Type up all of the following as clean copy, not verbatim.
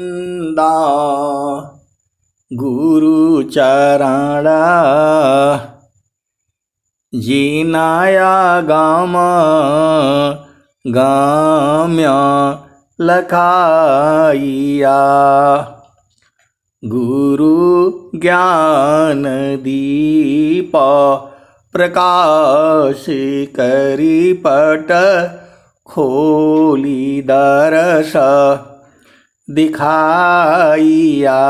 दा गुरु चरणा जीनाया गाम गाम्य लखाइया गुरु ज्ञान दीप प्रकाश करी पट खोली दरस दिखाइया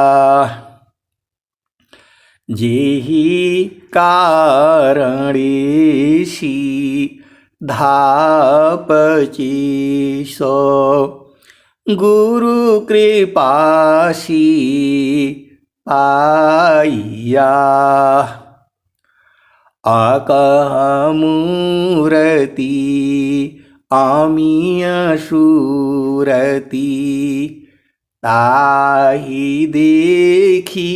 जेहि कारणेशी धापची सो गुरु कृपाशी पाइया आकमूरती आमीय सूरती ताहि देखी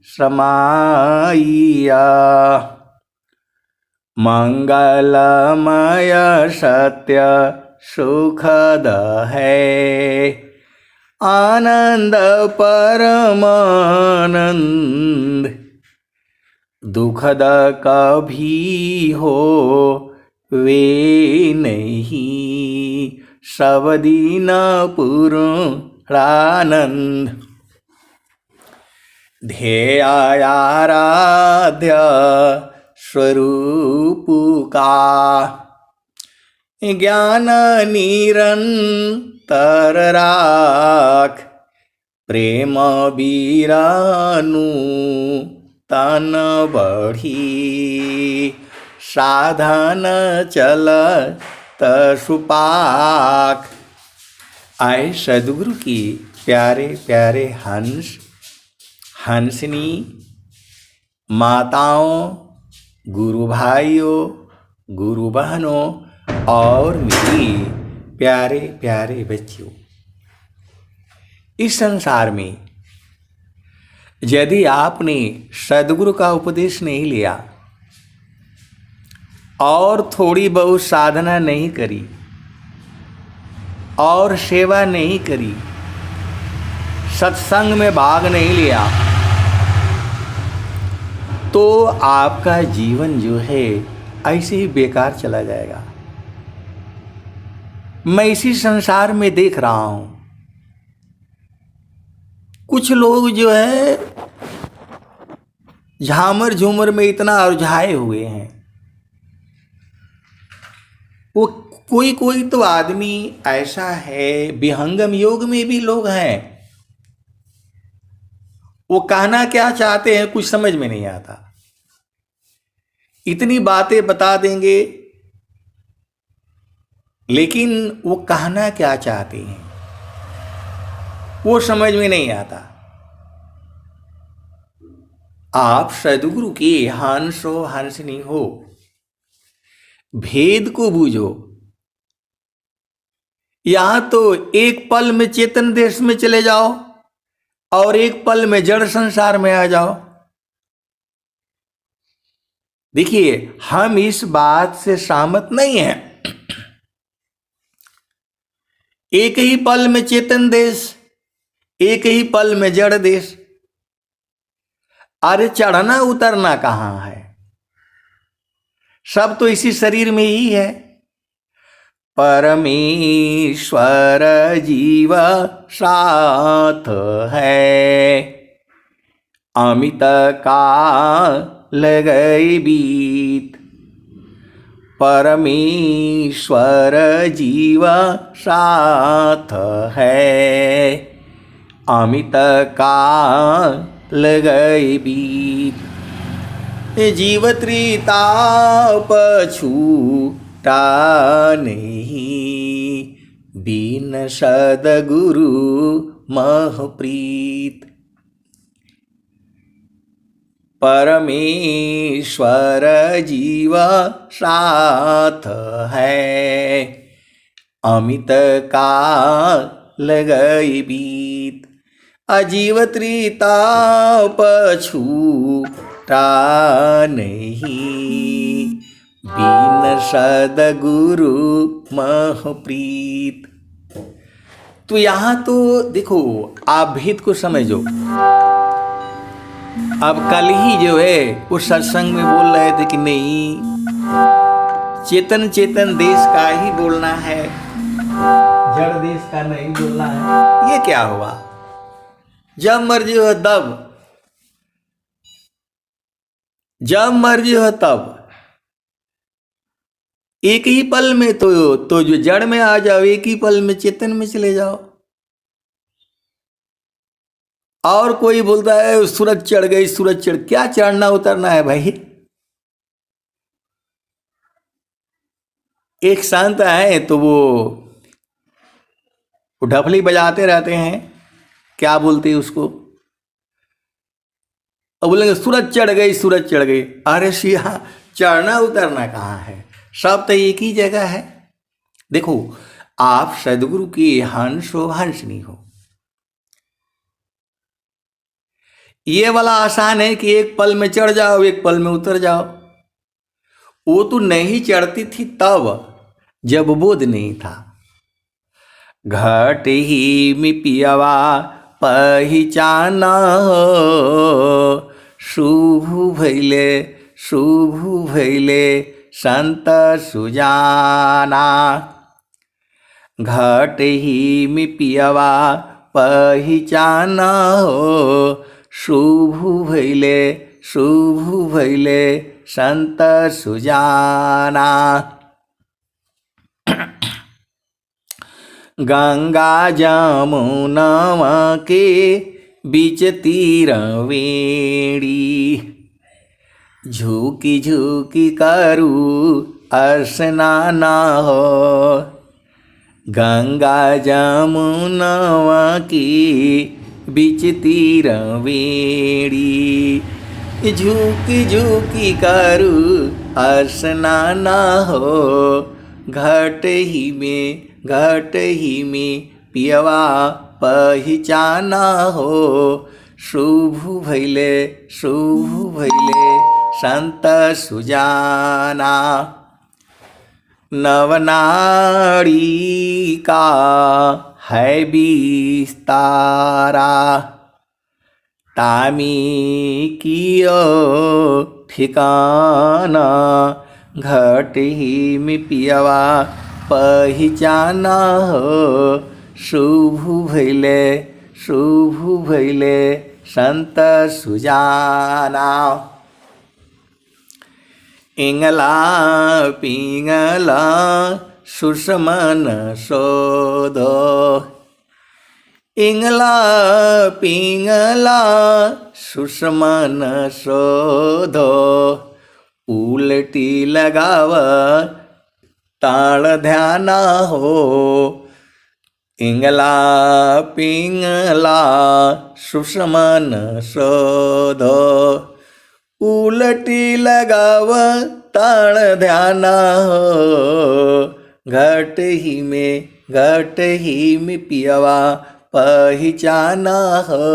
समाइया मंगलमय सत्य सुखद है आनंद परमानंद दुखद कभी हो वे नहीं सब दिन पूर्णानंद ध्येयाराध्य स्वरूप का ज्ञान निरंतर राख प्रेम बीरानु तन बढ़ी साधन चल सुपाक। आए सदगुरु की प्यारे प्यारे हंस हंसनी माताओं गुरु भाइयों गुरु बहनों और मेरी प्यारे प्यारे बच्चियों, इस संसार में यदि आपने सदगुरु का उपदेश नहीं लिया और थोड़ी बहुत साधना नहीं करी और सेवा नहीं करी, सत्संग में भाग नहीं लिया, तो आपका जीवन जो है ऐसे ही बेकार चला जाएगा। मैं इसी संसार में देख रहा हूं, कुछ लोग जो है झामर झूमर में इतना उलझाए हुए हैं। वो कोई तो आदमी ऐसा है, विहंगम योग में भी लोग हैं, वो कहना क्या चाहते हैं कुछ समझ में नहीं आता। इतनी बातें बता देंगे लेकिन वो कहना क्या चाहते हैं वो समझ में नहीं आता। आप सदगुरु के हंस हो हंसनी हो, भेद को बूझो। यहां तो एक पल में चेतन देश में चले जाओ और एक पल में जड़ संसार में आ जाओ। देखिए, हम इस बात से सहमत नहीं हैं। एक ही पल में चेतन देश, एक ही पल में जड़ देश। अरे चढ़ना उतरना कहां है? सब तो इसी शरीर में ही है। परमेश्वर जीव साथ है, अमित काल गए बीत। परमेश्वर जीव साथ है, अमित काल गए बीत। जीव त्रिताप छूटा नहीं, बिन सद्गुरु मह प्रीत। परमेश्वर जीव साथ है, अमित काल गए बीत। अजीव त्रिताप छूटा नहीं, बिन सद्गुरु मह प्रीत। तो यहां तो देखो, आप भेद को समझो। अब कल ही जो है उस सत्संग में बोल रहे थे कि नहीं, चेतन चेतन देश का ही बोलना है, जड़ देश का नहीं बोलना है। ये क्या हुआ? जब मर्जी हो तब, जब मर्जी हो तब, एक ही पल में तो जो जड़ में आ जाओ, एक ही पल में चेतन में चले जाओ। और कोई बोलता है सूरज चढ़ गई, सूरज चढ़, क्या चढ़ना उतरना है भाई? एक संत है तो वो ढफली बजाते रहते हैं, क्या बोलते हैं उसको, और बोलेंगे सूरज चढ़ गई, सूरज चढ़ गई। अरे सिया, चढ़ना उतरना कहाँ है? सब तो एक ही जगह है। देखो, आप सदगुरु के हंस हो, हंसनी हो। ये वाला आसान है कि एक पल में चढ़ जाओ, एक पल में उतर जाओ। वो तो नहीं चढ़ती थी तब, जब बोध नहीं था। घट ही में पियवा पहचाना, शुभ भैले, शुभ भैले संत सुजाना। घट ही में पियवा पहचाना, शुभ भैले, शुभ भैले संत सुजाना। गंगा जमुनवा के बीच तीर वेड़ी, झुकी झुकी करू स्नान हो। गंगा जमुनवा की बीच तीर वेड़ी, झुकी झुकी करू स्नान हो। घट ही में, घट ही में पियवा पहचाना हो। शुभ भैले, शुभ भैले संत सुजाना। नवनाड़ी का है विस्तारा, तामी कियो ठिकाना। घट ही में पियवा पहचाना हो। शुभ भैले, शुभ भैले संत सुजाना। इंगला पिंगला सुषमन शोधो, इंगला पिंगला सुषमन शोधो। उलटी लगाव ताड़ ध्याना हो। इंगला पिंगला सुषमन शोधो। उलटी लगाव ताड़ ध्याना हो। घट ही में, घट ही में पियवा पहचाना हो।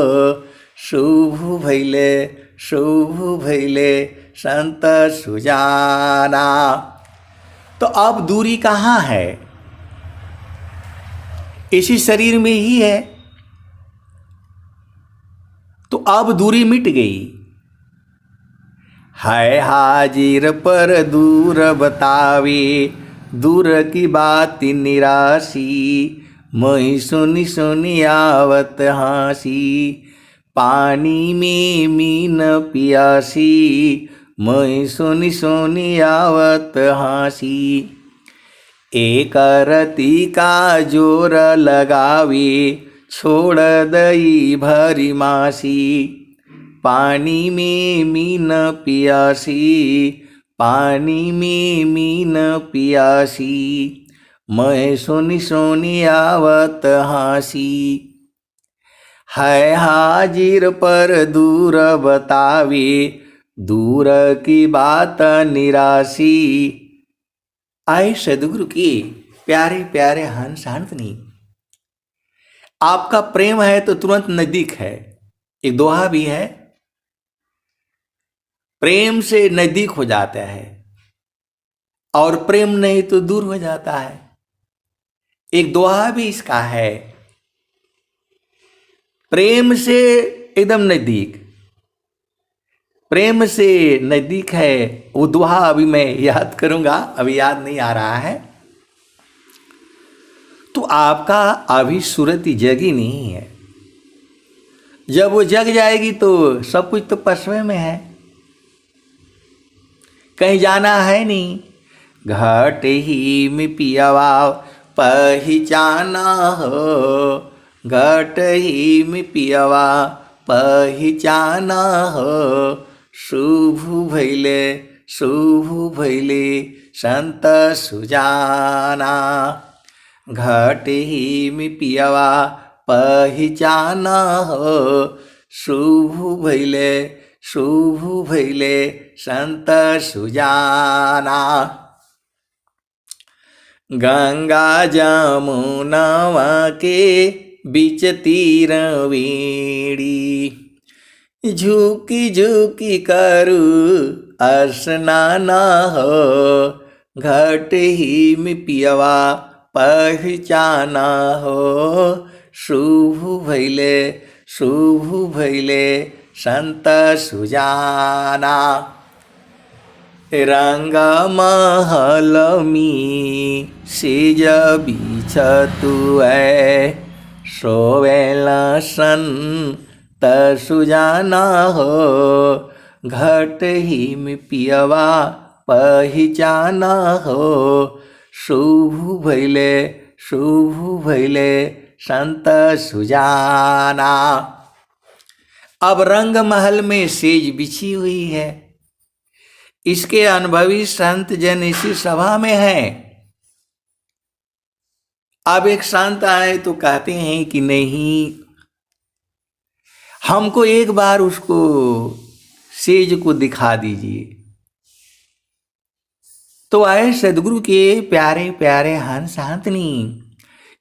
शुभ भैले, शुभ भैले संत सुजाना। तो अब दूरी कहाँ है? इसी शरीर में ही है। तो अब दूरी मिट गई है। हाजिर पर दूर बतावे, दूर की बात निराशी। मैं सुनी सुनी आवत हासी, पानी में मीन पियासी। मैं सुनी सुनी आवत हासी। एक रती का जोर लगावे, छोड़ दई भरी मासी। पानी में मीन पियासी, पानी में मीन पियासी। मैं सुनी सुनी आवत हासी। है हाजिर पर दूर बतावे, दूर की बात निराशी। आए सदगुरु की प्यारे प्यारे हंस हंसनी। आपका प्रेम है तो तुरंत नजदीक है। एक दोहा भी है, प्रेम से नजदीक हो जाता है और प्रेम नहीं तो दूर हो जाता है। एक दोहा भी इसका है, प्रेम से एकदम नजदीक, प्रेम से नजदीक है वो दुआ। अभी मैं याद करूंगा, अभी याद नहीं आ रहा है। तो आपका अभी सूरत जगी नहीं है। जब वो जग जाएगी तो सब कुछ तो पसवे में है, कहीं जाना है नहीं। घट ही में पियावा पहचाना हो, घट ही में पियावा पहचाना हो। शुभ भैले शुभ भैले संत सुजाना, घट ही में पियावा पहचाना हो। शुभ भैले संत सुजाना। गंगा जमुनवा के बीच तीर वेणी, झुकी झुकी करू स्नाना हो। घट ही में पियवा पहचाना हो। शुभ भैले संत सुजाना। रंग महल में सेज बीछ तू है, सोवेला संत सुजाना हो। घट ही में पियवा पहचाना हो। शुभ भैले संत सुजाना। अब रंग महल में सेज बिछी हुई है, इसके अनुभवी संत जन इसी सभा में हैं। अब एक संत आए तो कहते हैं कि नहीं, हमको एक बार उसको सेज को दिखा दीजिए। तो आए सदगुरु के प्यारे प्यारे हंस हंसनी,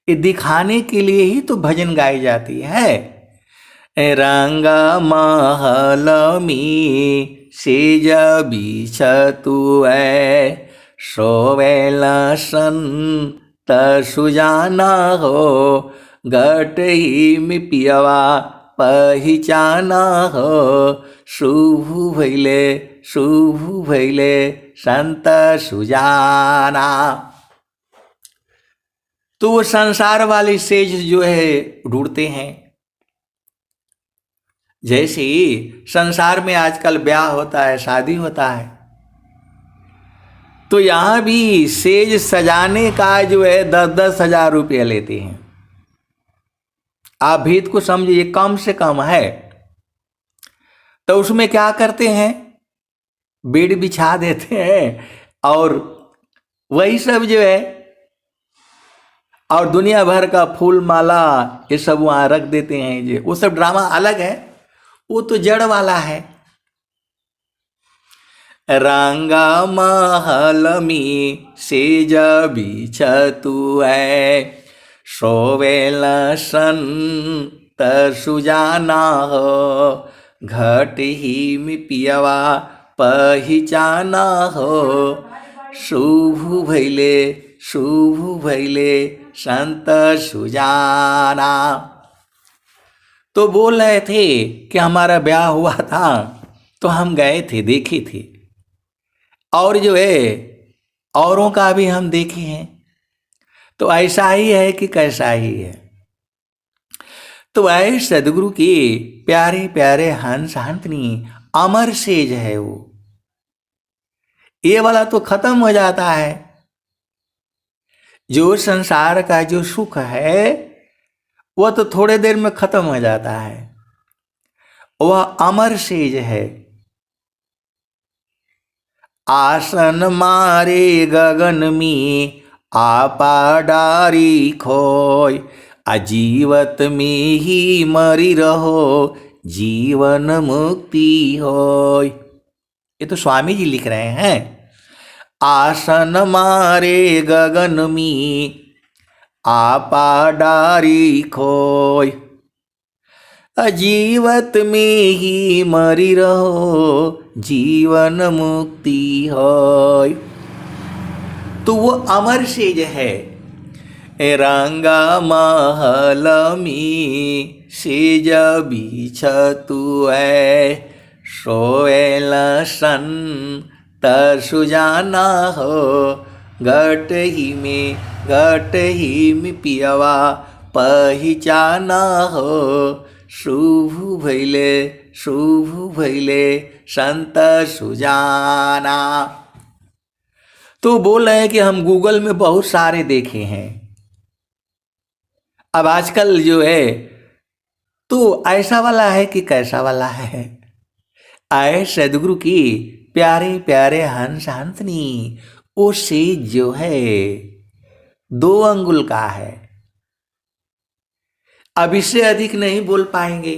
ये दिखाने के लिए ही तो भजन गाई जाती है। रंग महल में सेज बीछ तू है, सोवेला संत सुजाना हो। घट ही में पियवा पहचाना हो। शुभ भैले संत सुजाना। तो वो संसार वाली सेज जो है ढूंढते हैं। जैसे संसार में आजकल ब्याह होता है, शादी होता है, तो यहां भी सेज सजाने का जो है 10-10 हजार रुपये लेते हैं। आप भेद को समझिए, कम से कम है। तो उसमें क्या करते हैं, बेड बिछा देते हैं और वही सब जो है, और दुनिया भर का फूल माला ये सब वहां रख देते हैं। जो वो सब ड्रामा अलग है, वो तो जड़ वाला है। रंगा महल में सेज बीछ तू है, सोवेला संत सुजाना हो। घट ही में पियवा पहचाना हो। शुभ भैले संत सुजाना। तो बोल रहे थे कि हमारा ब्याह हुआ था तो हम गए थे, देखे थे, और जो है औरों का भी हम देखे हैं। तो ऐसा ही है कि कैसा ही है। तो ऐ सदगुरु के प्यारे प्यारे हंस हंसनी अमर सेज है वो। ये वाला तो खत्म हो जाता है। जो संसार का जो सुख है वह तो थोड़े देर में खत्म हो जाता है। वह अमर सेज है। आसन मारे गगन में आपा डारी खोय, अजीवत में ही मरी रहो जीवन मुक्ति होय। ये तो स्वामी जी लिख रहे हैं। आसन मारे गगन में आपा डारी खोय, अजीवत में ही मरी रहो जीवन मुक्ति होय। तो वो अमर सेज है। रंगा महल में सेज बीछ तू है सोएल संत सुजाना हो घट ही में पियवा पहिचाना हो शुभ भैले संत सुजाना। तो बोल रहे हैं कि हम गूगल में बहुत सारे देखे हैं। अब आजकल जो है तो ऐसा वाला है कि कैसा वाला है। आए सदगुरु की प्यारे प्यारे हंस हंसनी, वो सेज जो है 2 अंगुल का है। अब इससे अधिक नहीं बोल पाएंगे।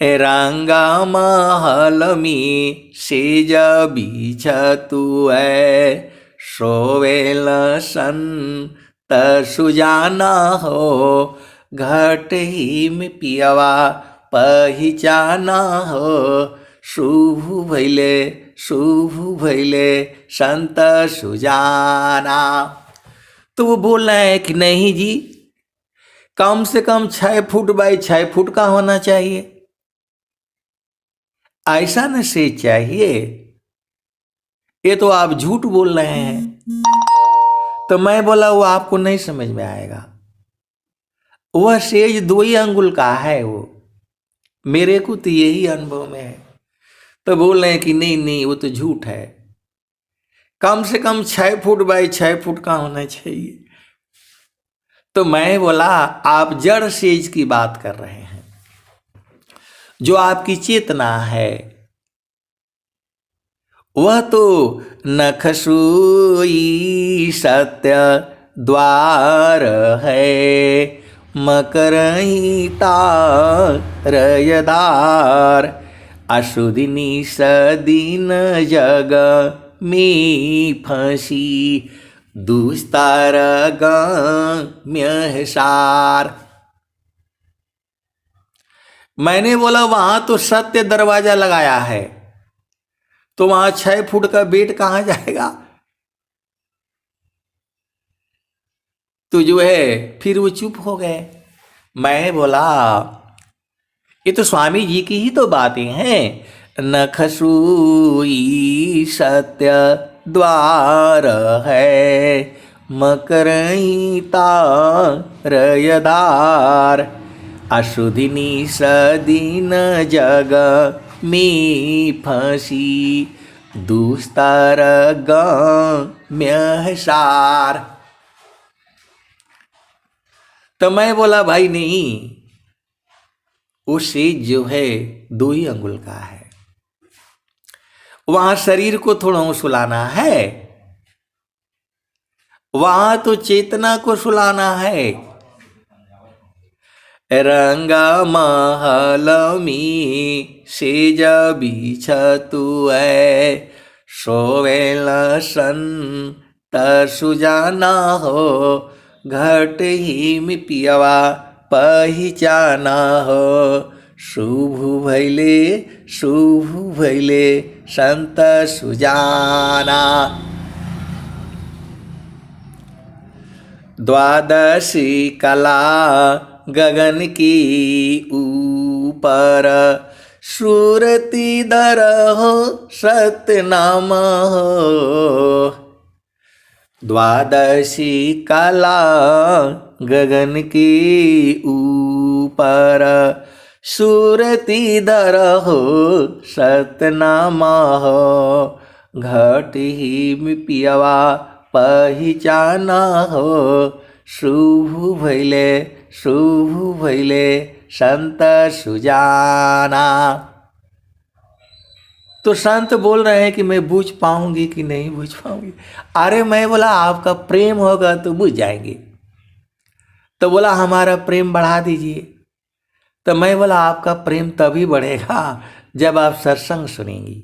रंगा महल में सेज बीछ तू है सोवेल संत सुजाना हो घट ही में पियवा पहिचाना हो शुभ भैले संत सुजाना। तो वो बोल रहे हैं कि नहीं जी, कम से कम 6 फुट बाई 6 फुट का होना चाहिए, ऐसा न से चाहिए। ये तो आप झूठ बोल रहे हैं। तो मैं बोला वो आपको नहीं समझ में आएगा। वह सेज 2 ही अंगुल का है, वो मेरे को तो यही अनुभव में है। तो बोल रहे हैं कि नहीं वो तो झूठ है, कम से कम 6 फुट बाई 6 फुट का होना चाहिए। तो मैं बोला आप जड़ सेज की बात कर रहे हैं, जो आपकी चेतना है वह तो नखसूई सत्य द्वार है मकरही तारयदार अशुदिनी सदीन जग में फंसी दुस्तार गम्यसार। मैंने बोला वहां तो सत्य दरवाजा लगाया है, तो वहां 6 फुट का बेड कहां जाएगा। तो जो है फिर वो चुप हो गए। मैं बोला ये तो स्वामी जी की ही तो बातें हैं। नखसूई सत्य द्वार है मकरही तारयदार अशुदिनी सदीन जग में फंसी दुस्तर गम्यसार। तो मैं बोला भाई नहीं, वो सेज जो है 2 ही अंगुल का है, वहां शरीर को थोड़ा सुलाना है, वहां तो चेतना को सुलाना है। रंगा महल में सेज बीछ तू है सोवेल संत सुजाना हो घट ही में पियवा पहिचाना हो शुभ भैले संत सुजाना। द्वादशी कला गगन की ऊपर सूरती दर हो सतनाम हो द्वादशी कला गगन की ऊपर सूरती दर हो सतनाम हो घट ही में पियवा पहिचाना हो शुभ भैले संत सुजाना। तो संत बोल रहे हैं कि मैं बूझ पाऊंगी कि नहीं बूझ पाऊंगी। अरे मैं बोला आपका प्रेम होगा तो बूझ जाएंगे। तो बोला हमारा प्रेम बढ़ा दीजिए। तो मैं बोला आपका प्रेम तभी बढ़ेगा जब आप सत्संग सुनेंगी।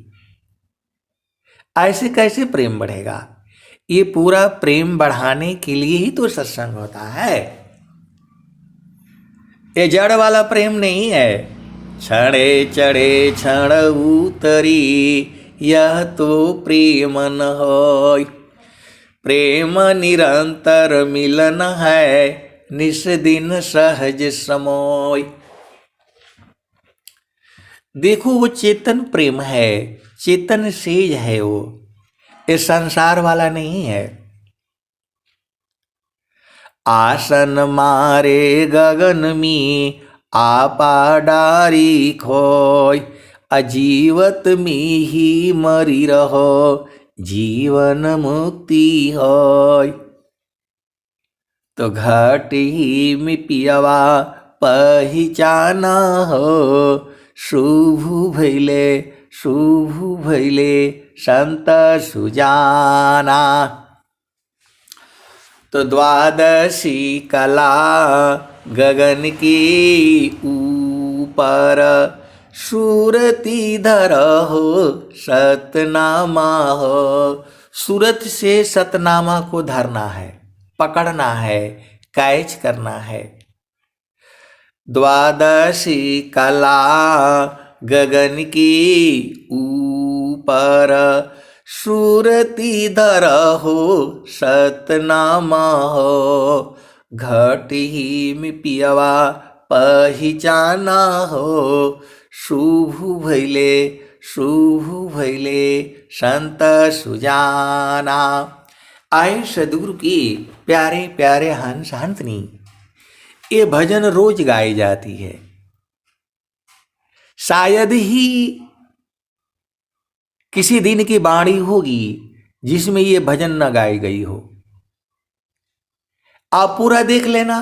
ऐसे कैसे प्रेम बढ़ेगा? ये पूरा प्रेम बढ़ाने के लिए ही तो सत्संग होता है। ये जड़ वाला प्रेम नहीं है। क्षणे चढ़े क्षण उतरी यह तो प्रेम न होय। प्रेम निरंतर मिलन है निस दिन सहज समोय। देखो वो चेतन प्रेम है, चेतन सेज है, वो ये संसार वाला नहीं है। आसन मारे गगन में आपा डारी खोय, अजीवत में ही मरी रहो जीवन मुक्ति होय। तो घाटी में पियवा पहचाना हो, शुभ भैले शुभ भैले संत सुजाना। तो द्वादशी कला गगन के ऊपर, सूरती धर हो सतनामा हो। सूरत से सतनामा को धरना है, पकड़ना है, कैच करना है। द्वादशी कला गगन के ऊपर, सूरती धर हो सतनामा हो। घटी में पियवा पहचाना हो, शुभ भैले संत सुजाना। आए सदगुरु की प्यारे प्यारे हंस हंसनी, ये भजन रोज गाई जाती है। शायद ही किसी दिन की वाणी होगी जिसमें ये भजन न गाई गई हो। आप पूरा देख लेना,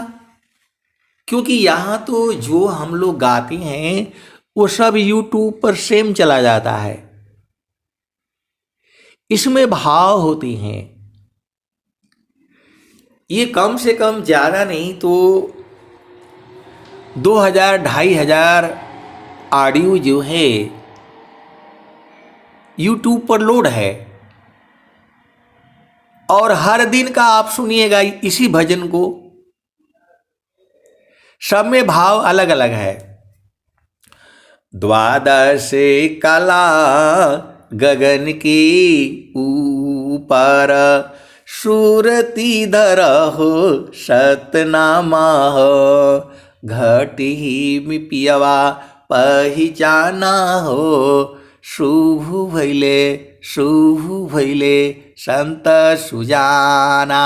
क्योंकि यहां तो जो हम लोग गाते हैं वो सब YouTube पर सेम चला जाता है। इसमें भाव होते हैं। ये कम से कम ज्यादा नहीं तो 2000-2500 ऑडियो जो है YouTube पर लोड है, और हर दिन का आप सुनिएगा इसी भजन को। सब में भाव अलग अलग है। द्वादश कला गगन के ऊपर, सूरती धर हो सतनामा हो। घटी में पियवा पहचाना हो, शुभ भैले संत सुजाना।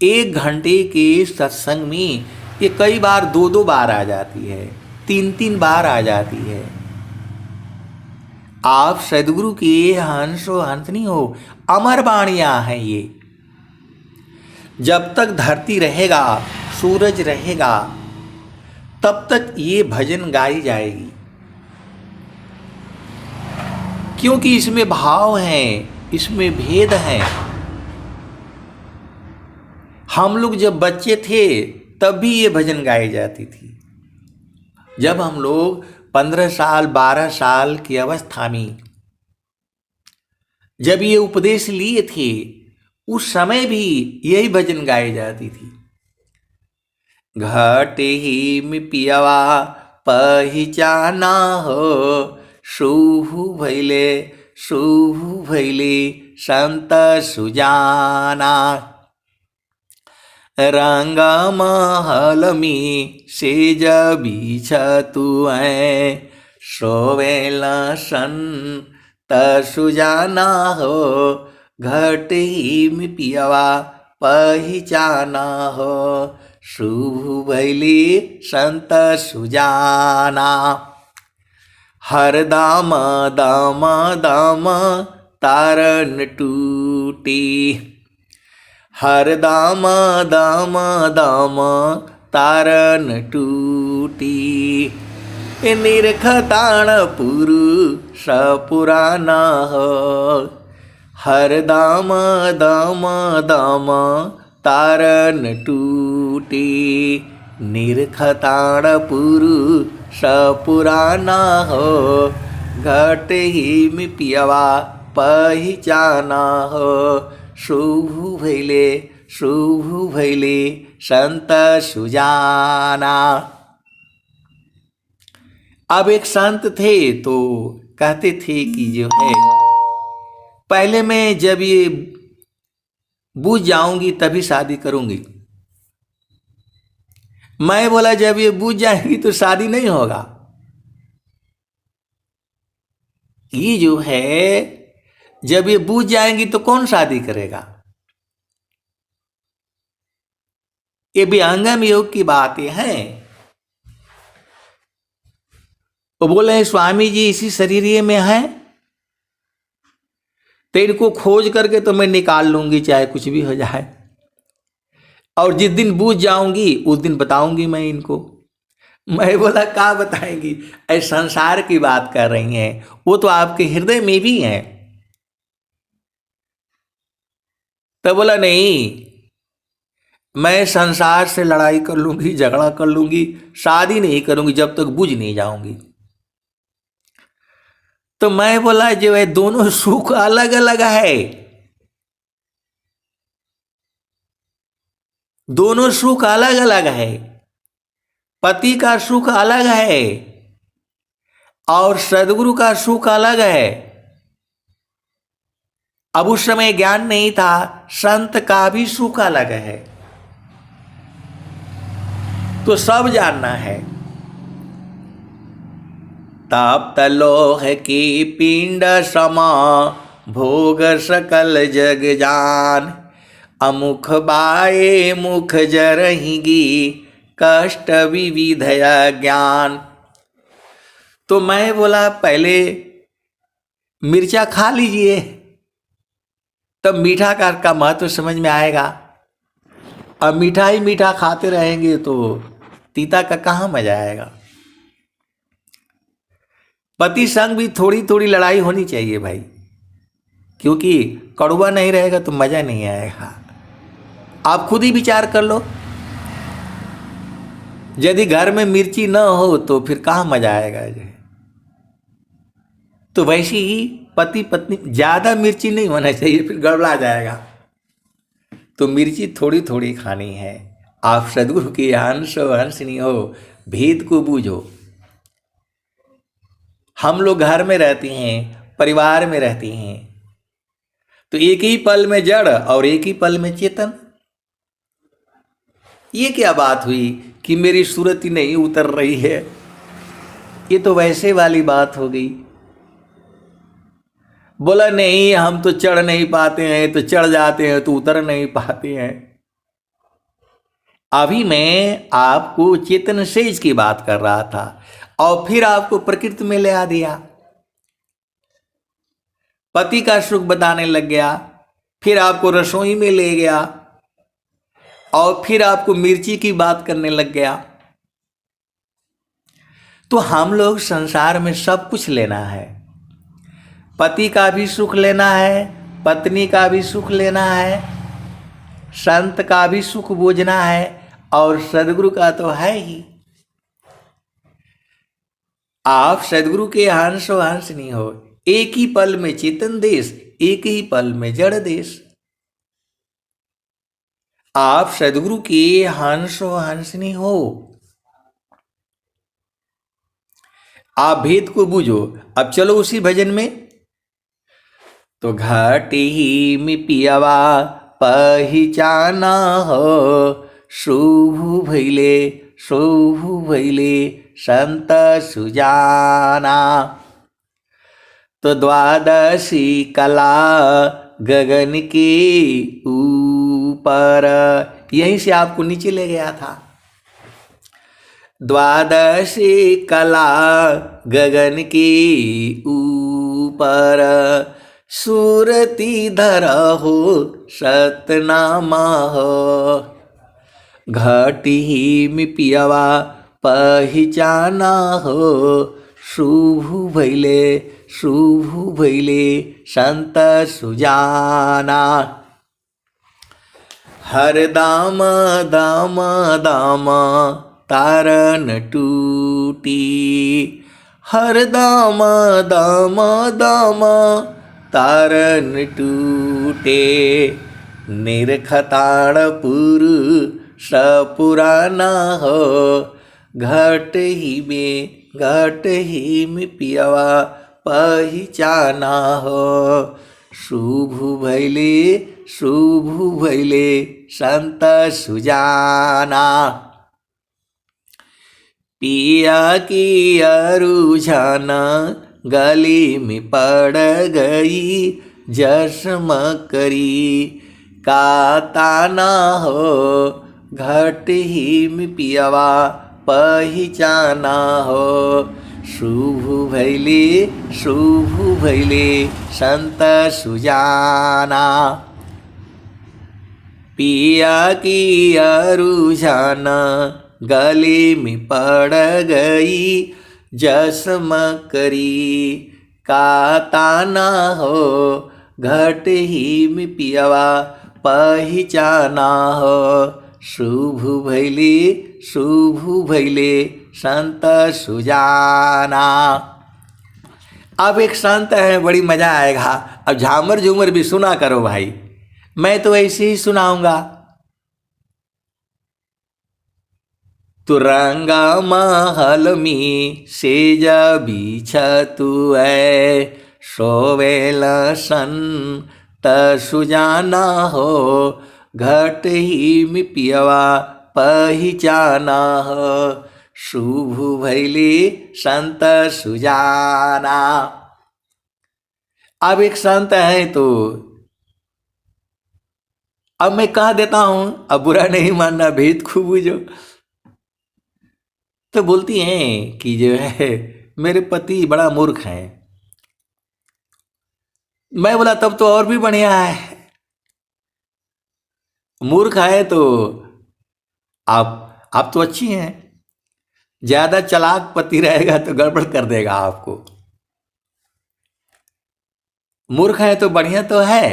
1 घंटे के सत्संग में ये कई बार 2-2 बार आ जाती है, 3-3 बार आ जाती है। आप सदगुरु के हंसो हंसनी हो, अमर वाणियां हैं ये। जब तक धरती रहेगा, सूरज रहेगा, तब तक ये भजन गाई जाएगी, क्योंकि इसमें भाव हैं, इसमें भेद हैं। हम लोग जब बच्चे थे तब भी ये भजन गाई जाती थी। जब हम लोग 15 साल 12 साल की अवस्था में जब ये उपदेश लिए थे, उस समय भी यही भजन गाई जाती थी। घाटे ही में पियवा पहचाना हो, शुभ भैले संत सुजाना। रंग महल में सेज बिछतु है, सोवेला संत सुजाना हो। घट ही में पियवा पहचाना हो, शुभ भैले संत सुजाना। हर दाम तारन टूटी, हर दाम तारन टूटी। निरखताण पुरुष पुराना हो, हर दाम तारन टूटी। निरखताण पुरुष पुराना हो, घट ही में पियवा पहचाना हो। शुभ भैले संत सुजाना। अब एक संत थे तो कहते थे कि जो है, पहले मैं जब ये बूझ जाऊंगी तभी शादी करूंगी। मैं बोला जब ये बूझ जाएंगी तो शादी नहीं होगा। ये जो है जब ये बूझ जाएंगी तो कौन शादी करेगा। ये विहंगम योग की बातें हैं। वो बोले स्वामी जी इसी शरीर में है, तो इनको खोज करके तो मैं निकाल लूंगी चाहे कुछ भी हो जाए, और जिस दिन बूझ जाऊंगी उस दिन बताऊंगी मैं इनको। मैं बोला क्या बताएंगी, ऐसे संसार की बात कर रही हैं, वो तो आपके हृदय में भी है। तो बोला नहीं, मैं संसार से लड़ाई कर लूंगी, झगड़ा कर लूंगी, शादी नहीं करूंगी जब तक बूझ नहीं जाऊंगी। तो मैं बोला जो है दोनों सुख अलग अलग है, दोनों सुख अलग अलग है। पति का सुख अलग है और सदगुरु का सुख अलग है। अब उस समय ज्ञान नहीं था, संत का भी सुख अलग है, तो सब जानना है। ताप्त लोह की पिंड समा भोग सकल जग जान, अमुख बाए मुख जरहिगी कष्ट विविधया ज्ञान। तो मैं बोला पहले मिर्चा खा लीजिए तब मीठा का महत्व समझ में आएगा। अब मीठा ही मीठा खाते रहेंगे तो तीता का कहाँ मजा आएगा। पति संग भी थोड़ी थोड़ी लड़ाई होनी चाहिए भाई, क्योंकि कड़वा नहीं रहेगा तो मजा नहीं आएगा। आप खुद ही विचार कर लो, यदि घर में मिर्ची न हो तो फिर कहाँ मजा आएगा। तो वैसे ही पति पत्नी ज्यादा मिर्ची नहीं होना चाहिए, फिर गड़बड़ा जाएगा। तो मिर्ची थोड़ी थोड़ी खानी है। आप सदगुरु की अंश अंशनी हो, भेद को बूझो। हम लोग घर में रहते हैं, परिवार में रहते हैं, तो एक ही पल में जड़ और एक ही पल में चेतन। ये क्या बात हुई कि मेरी सूरत ही नहीं उतर रही है, ये तो वैसे वाली बात हो गई। बोला नहीं हम तो चढ़ नहीं पाते हैं, तो चढ़ जाते हैं तो उतर नहीं पाते हैं। अभी मैं आपको चेतन सेज की बात कर रहा था और फिर आपको प्रकृति में ले आ दिया। पति का सुख बताने लग गया, फिर आपको रसोई में ले गया और फिर आपको मिर्ची की बात करने लग गया। तो हम लोग संसार में सब कुछ लेना है, पति का भी सुख लेना है, पत्नी का भी सुख लेना है, संत का भी सुख बूझना है और सदगुरु का तो है ही। आप सदगुरु के हंस हंस नहीं हो, एक ही पल में चेतन देश, एक ही पल में जड़ देश। आप सदगुरु के हंस हंस नहीं हो, आप भेद को बूझो। अब चलो उसी भजन में। तो घाटी में पियावा पहचाना हो, शुभ भैले संत सुजाना। तो द्वादशी कला गगन के ऊपर, यहीं से आपको नीचे ले गया था। द्वादशी कला गगन के ऊपर, सूरती धरा हो सतनामा हो। घाटी में पियावा पहचाना हो, शुभ भैले संत सुजाना। हर दाम दाम दाम तारन टूटी, हर दाम दाम दाम तारन टूटे। निरखताड़ पुरुष पुराना हो, घट ही में पियावा पहचाना हो। शुभ भैले संत सुजाना। पिया की अरुझाना गली में पड़ गई जस मकरी का ताना हो घट ही में पियवा पहचाना हो शुभ भैले संत सुजाना पिया की अरुझाना गले में पड़ गई जस मकरी का ताना हो घट ही में पियवा पहचाना हो शुभ भैले संत सुजाना। अब एक संत है, बड़ी मजा आएगा। अब झामर झूमर भी सुना करो भाई, मैं तो ऐसे ही सुनाऊंगा। तुरंगा महल में सेज बिछतु है सोवेल संत सुजाना हो घट ही में पियवा पहचाना हो शुभ भैले संत सुजाना। अब एक संत है तो अब मैं कह देता हूं, अब बुरा नहीं मानना, भेद खूब बुझो। तो बोलती हैं कि जो है मेरे पति बड़ा मूर्ख हैं। मैं बोला तब तो और भी बढ़िया है, मूर्ख है तो आप तो अच्छी हैं, ज्यादा चालाक पति रहेगा तो गड़बड़ कर देगा आपको। मूर्ख है तो बढ़िया तो है,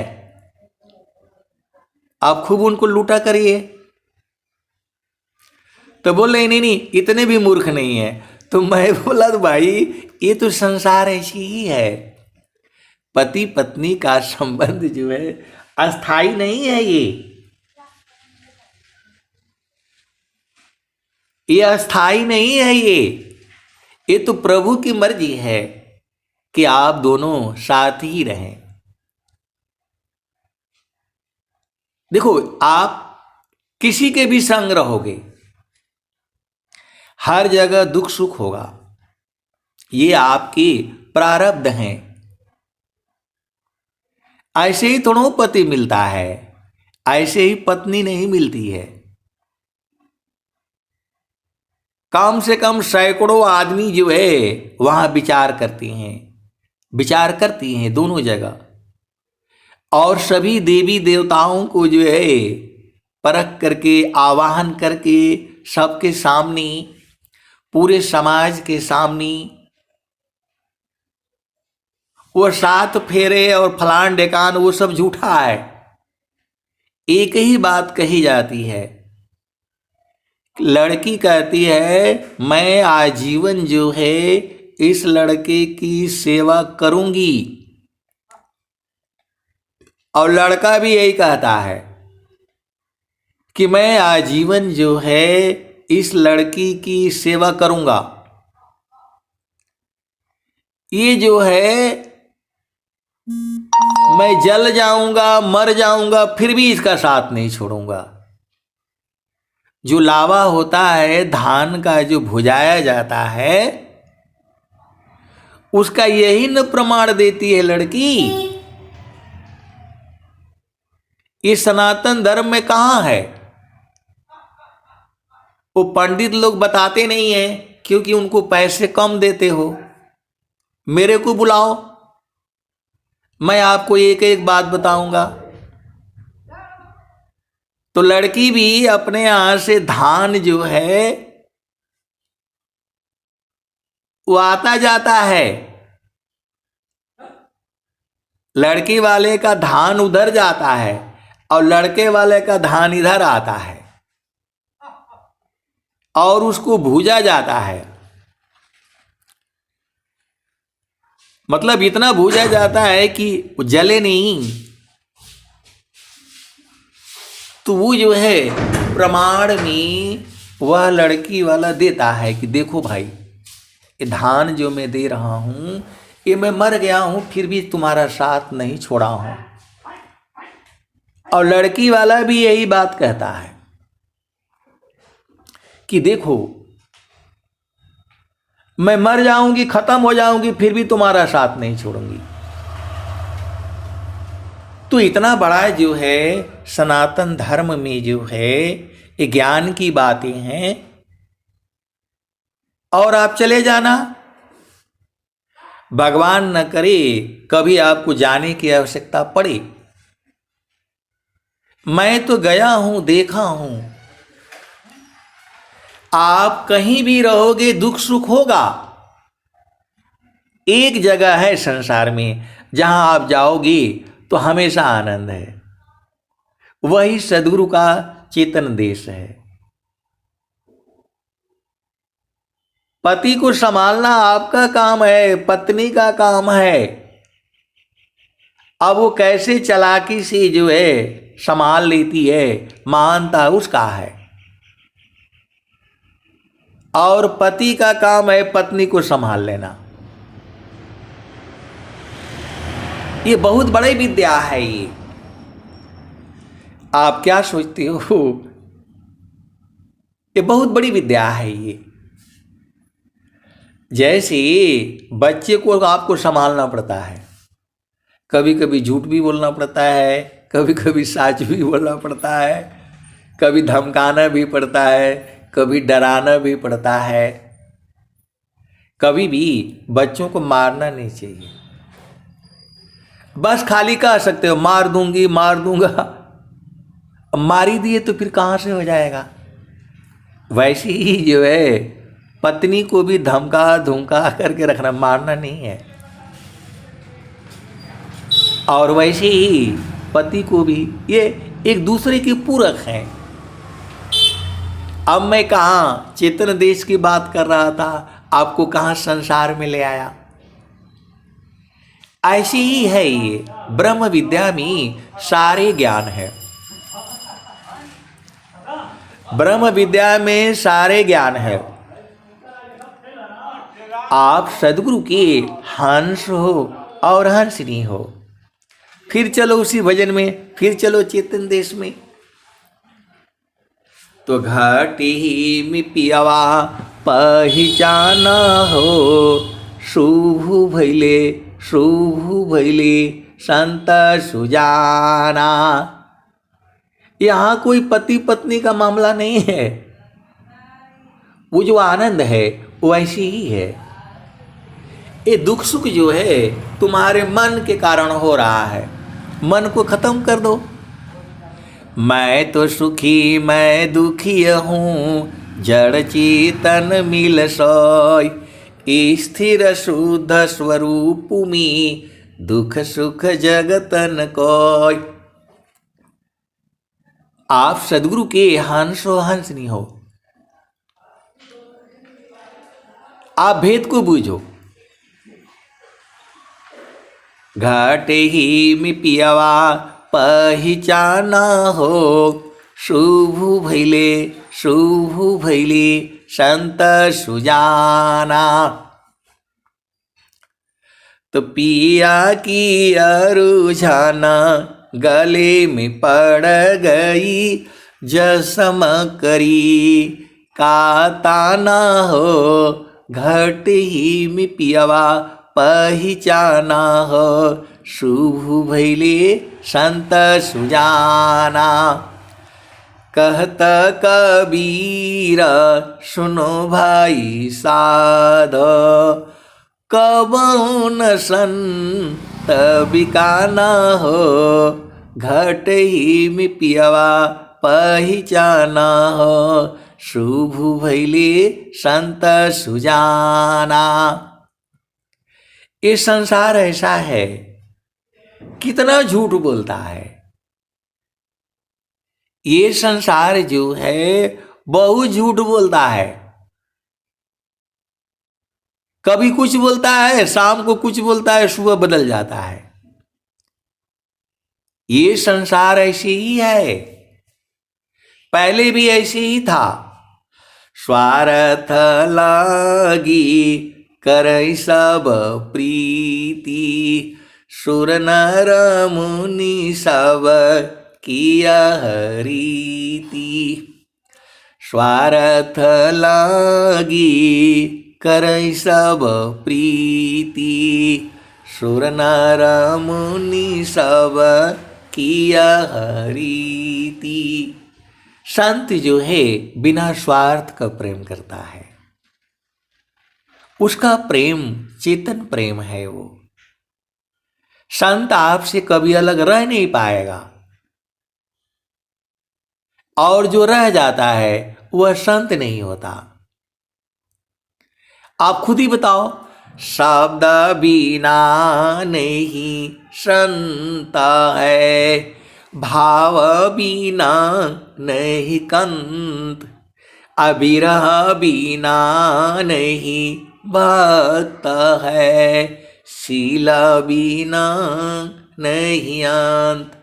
आप खूब उनको लूटा करिए। तो बोल रहे नहीं इतने भी मूर्ख नहीं है। तो मैं बोला तो भाई ये तो संसार ऐसी ही है, पति पत्नी का संबंध जो है अस्थाई नहीं है। ये अस्थाई नहीं है। ये तो प्रभु की मर्जी है कि आप दोनों साथ ही रहें। देखो आप किसी के भी संग रहोगे, हर जगह दुख सुख होगा, ये आपके प्रारब्ध हैं। ऐसे ही थोड़ा पति मिलता है, ऐसे ही पत्नी नहीं मिलती है। कम से कम सैकड़ों आदमी जो है वहां विचार करती हैं दोनों जगह, और सभी देवी देवताओं को जो है परख करके आवाहन करके सबके सामने, पूरे समाज के सामने वो 7 फेरे और फलान डेकान वो सब झूठा है। एक ही बात कही जाती है, लड़की कहती है मैं आजीवन जो है इस लड़के की सेवा करूंगी, और लड़का भी यही कहता है कि मैं आजीवन जो है इस लड़की की सेवा करूंगा। ये जो है मैं जल जाऊंगा, मर जाऊंगा, फिर भी इसका साथ नहीं छोड़ूंगा। जो लावा होता है धान का, जो भुजाया जाता है, उसका यही न प्रमाण देती है लड़की। ये सनातन धर्म में कहां है? वो पंडित लोग बताते नहीं है क्योंकि उनको पैसे कम देते हो। मेरे को बुलाओ, मैं आपको एक एक बात बताऊंगा। तो लड़की भी अपने यहां से धान जो है वो आता जाता है, लड़की वाले का धान उधर जाता है और लड़के वाले का धान इधर आता है, और उसको भूजा जाता है। मतलब इतना भूजा जाता है कि वो जले नहीं। तो वो जो है प्रमाण में वह लड़की वाला देता है कि देखो भाई, ये धान जो मैं दे रहा हूं, ये मैं मर गया हूं फिर भी तुम्हारा साथ नहीं छोड़ा हूं। और लड़की वाला भी यही बात कहता है कि देखो मैं मर जाऊंगी, खत्म हो जाऊंगी, फिर भी तुम्हारा साथ नहीं छोड़ूंगी। तो इतना बड़ा जो है सनातन धर्म में जो है ये ज्ञान की बातें हैं, और आप चले जाना। भगवान न करे कभी आपको जाने की आवश्यकता पड़े। मैं तो गया हूं, देखा हूं, आप कहीं भी रहोगे दुख सुख होगा। एक जगह है संसार में जहां आप जाओगे तो हमेशा आनंद है, वही सद्गुरु का चेतन देश है। पति को संभालना आपका काम है, पत्नी का काम है। अब वो कैसे चालाकी से जो है संभाल लेती है, महानता उसका है। और पति का काम है पत्नी को संभाल लेना। ये बहुत बड़ी विद्या है। ये आप क्या सोचते हो? ये बहुत बड़ी विद्या है। ये जैसे बच्चे को आपको संभालना पड़ता है, कभी कभी झूठ भी बोलना पड़ता है, कभी कभी सच भी बोलना पड़ता है, कभी धमकाना भी पड़ता है, कभी डराना भी पड़ता है। कभी भी बच्चों को मारना नहीं चाहिए। बस खाली कह सकते हो मार दूंगी, मार दूंगा। मार ही दिए तो फिर कहाँ से हो जाएगा? वैसे ही जो है पत्नी को भी धमका धमका करके रखना, मारना नहीं है। और वैसे ही पति को भी, ये एक दूसरे के पूरक हैं। अब मैं कहाँ चेतन देश की बात कर रहा था, आपको कहाँ संसार में ले आया। ऐसी ही है ये ब्रह्म विद्या में सारे ज्ञान है। ब्रह्म विद्या में सारे ज्ञान है। आप सद्गुरु के हंस हो और हंसनी हो, फिर चलो उसी भजन में, फिर चलो चेतन देश में। तो घाटी में पियावा पहचाना हो, शुभ भैले संत सुजाना। यहां कोई पति पत्नी का मामला नहीं है। वो जो आनंद है वो ऐसी ही है। ये दुख सुख जो है तुम्हारे मन के कारण हो रहा है, मन को खत्म कर दो। मैं तो सुखी मैं दुखी हूँ, जड़ चेतन मिल सोय, स्थिर शुद्ध स्वरूप में दुख सुख जगतन कोय। आप सद्गुरु के हंस हो हंसनी हो। आप भेद को बूझो। घाटे ही में पियावा पहचाना हो, शुभ भैले संत सुजाना। तो पिया की अरुझाना गले में पड़ गई, जसम करी का ताना हो, घट ही में पियावा पहचाना हो, शुभ भैले संत सुजाना। कहता कबीर सुनो भाई साधो, कबहुन संत बिकाना हो, घट ही में पियावा पहचाना हो, शुभ भैले संत सुजाना। ये संसार ऐसा है, कितना झूठ बोलता है। ये संसार जो है बहुत झूठ बोलता है। कभी कुछ बोलता है, शाम को कुछ बोलता है, सुबह बदल जाता है। ये संसार ऐसे ही है, पहले भी ऐसे ही था। स्वार्थ लागी करई सब प्रीति, सुर नर मुनि सब किया हरीति। स्वार्थ लागी करई सब प्रीति, सुर नर मुनि सब किया हरीति। संत जो है बिना स्वार्थ का प्रेम करता है, उसका प्रेम चेतन प्रेम है। वो संत आपसे कभी अलग रह नहीं पाएगा, और जो रह जाता है वह संत नहीं होता। आप खुद ही बताओ, शब्द बिना नहीं संत है, भाव बिना नहीं कंत, अविरह बिना नहीं भक्त है, शील बिना नहीं अंत।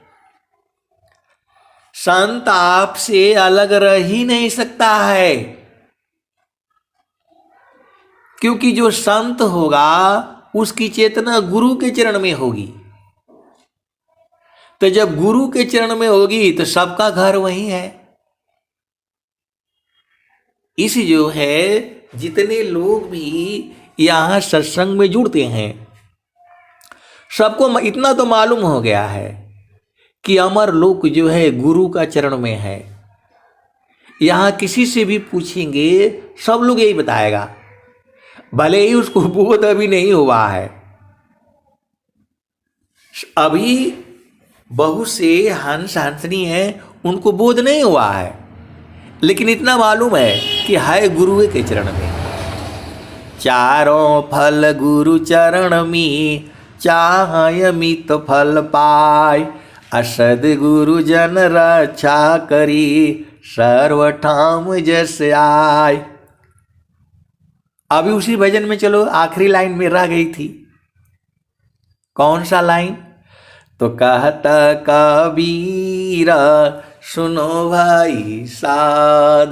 संत आपसे अलग रह ही नहीं सकता है, क्योंकि जो संत होगा उसकी चेतना गुरु के चरण में होगी। तो जब गुरु के चरण में होगी तो सबका घर वही है। इस जो है जितने लोग भी यहां सत्संग में जुड़ते हैं, सबको इतना तो मालूम हो गया है कि अमर लोक जो है गुरु का चरण में है। यहां किसी से भी पूछेंगे सब लोग यही बताएगा, भले ही उसको बोध अभी नहीं हुआ है। अभी बहुत से हंस हंसनी है, उनको बोध नहीं हुआ है, लेकिन इतना मालूम है कि है गुरु के चरण में। चारों फल गुरु चरण में, चाहय मित फल पाय, असद गुरु जन रक्षा करी, सर्व ठाम जस आय। अभी उसी भजन में चलो, आखिरी लाइन में रह गई थी। कौन सा लाइन? तो कहता कबीर सुनो भाई साध,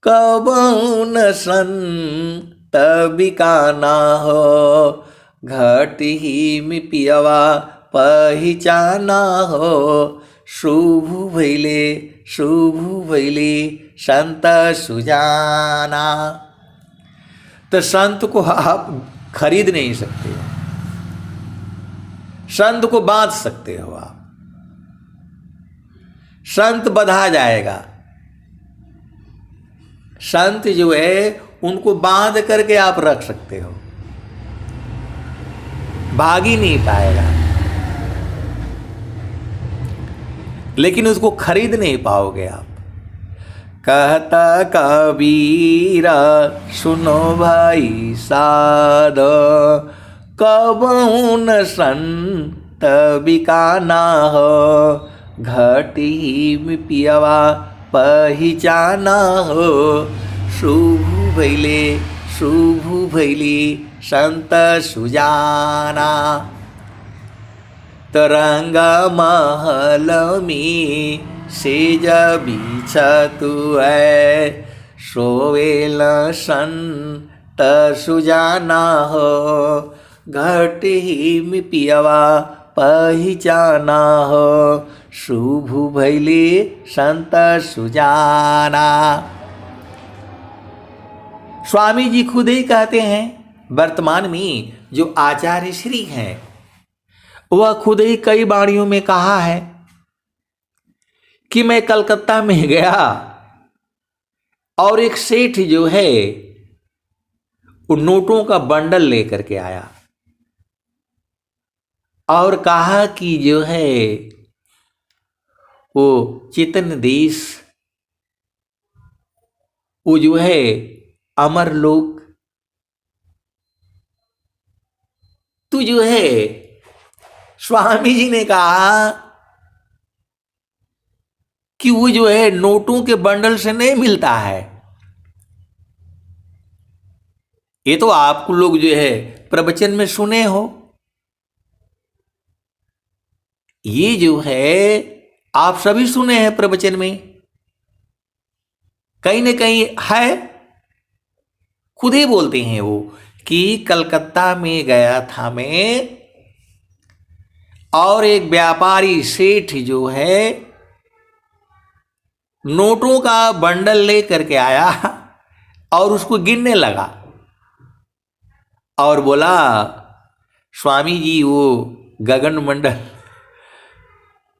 कबहु न संत बिकाना हो, घट ही में पियवा पहचाना हो, शुभ भैले संत सुजाना। तो संत को आप खरीद नहीं सकते हो, संत को बांध सकते हो आप। संत बंधा जाएगा, संत जो है उनको बांध करके आप रख सकते हो, भाग ही नहीं पाएगा, लेकिन उसको खरीद नहीं पाओगे आप। कहता कबीर सुनो भाई साध, कबहु न संत बिकाना हो, घट ही में पियवा पहचाना हो, शुभ भैले संत सुजाना। तरंग महल में सेज बिछतु है, सोवेल संत सुजाना हो, घट ही में पियवा पहचाना हो, शुभ भैले संत सुजाना। स्वामी जी खुद ही कहते हैं, वर्तमान में जो आचार्य श्री हैं वह खुद ही कई वाणियों में कहा है कि मैं कलकत्ता में गया और एक सेठ जो है वो नोटों का बंडल लेकर के आया और कहा कि जो है वो चेतन देश, वो जो है अमर लोक, तू जो है, स्वामी जी ने कहा कि वो जो है नोटों के बंडल से नहीं मिलता है। ये तो आप लोग जो है प्रवचन में सुने हो, ये जो है आप सभी सुने हैं प्रवचन में, कहीं ना कहीं है। खुद ही बोलते हैं वो कि कलकत्ता में गया था मैं और एक व्यापारी सेठ जो है नोटों का बंडल ले करके आया और उसको गिनने लगा और बोला स्वामी जी वो गगन मंडल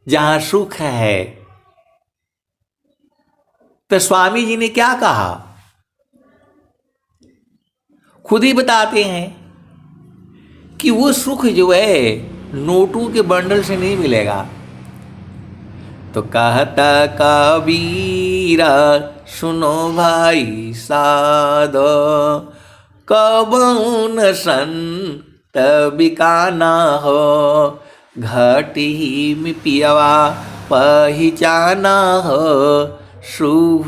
जहां सुख है, तो स्वामी जी ने क्या कहा, खुद ही बताते हैं कि वो सुख जो है नोटों के बंडल से नहीं मिलेगा। तो कहता कबीरा सुनो भाई साधो, कबून संत बिकाना हो, घटी में पियवा पहचाना हो, शुभ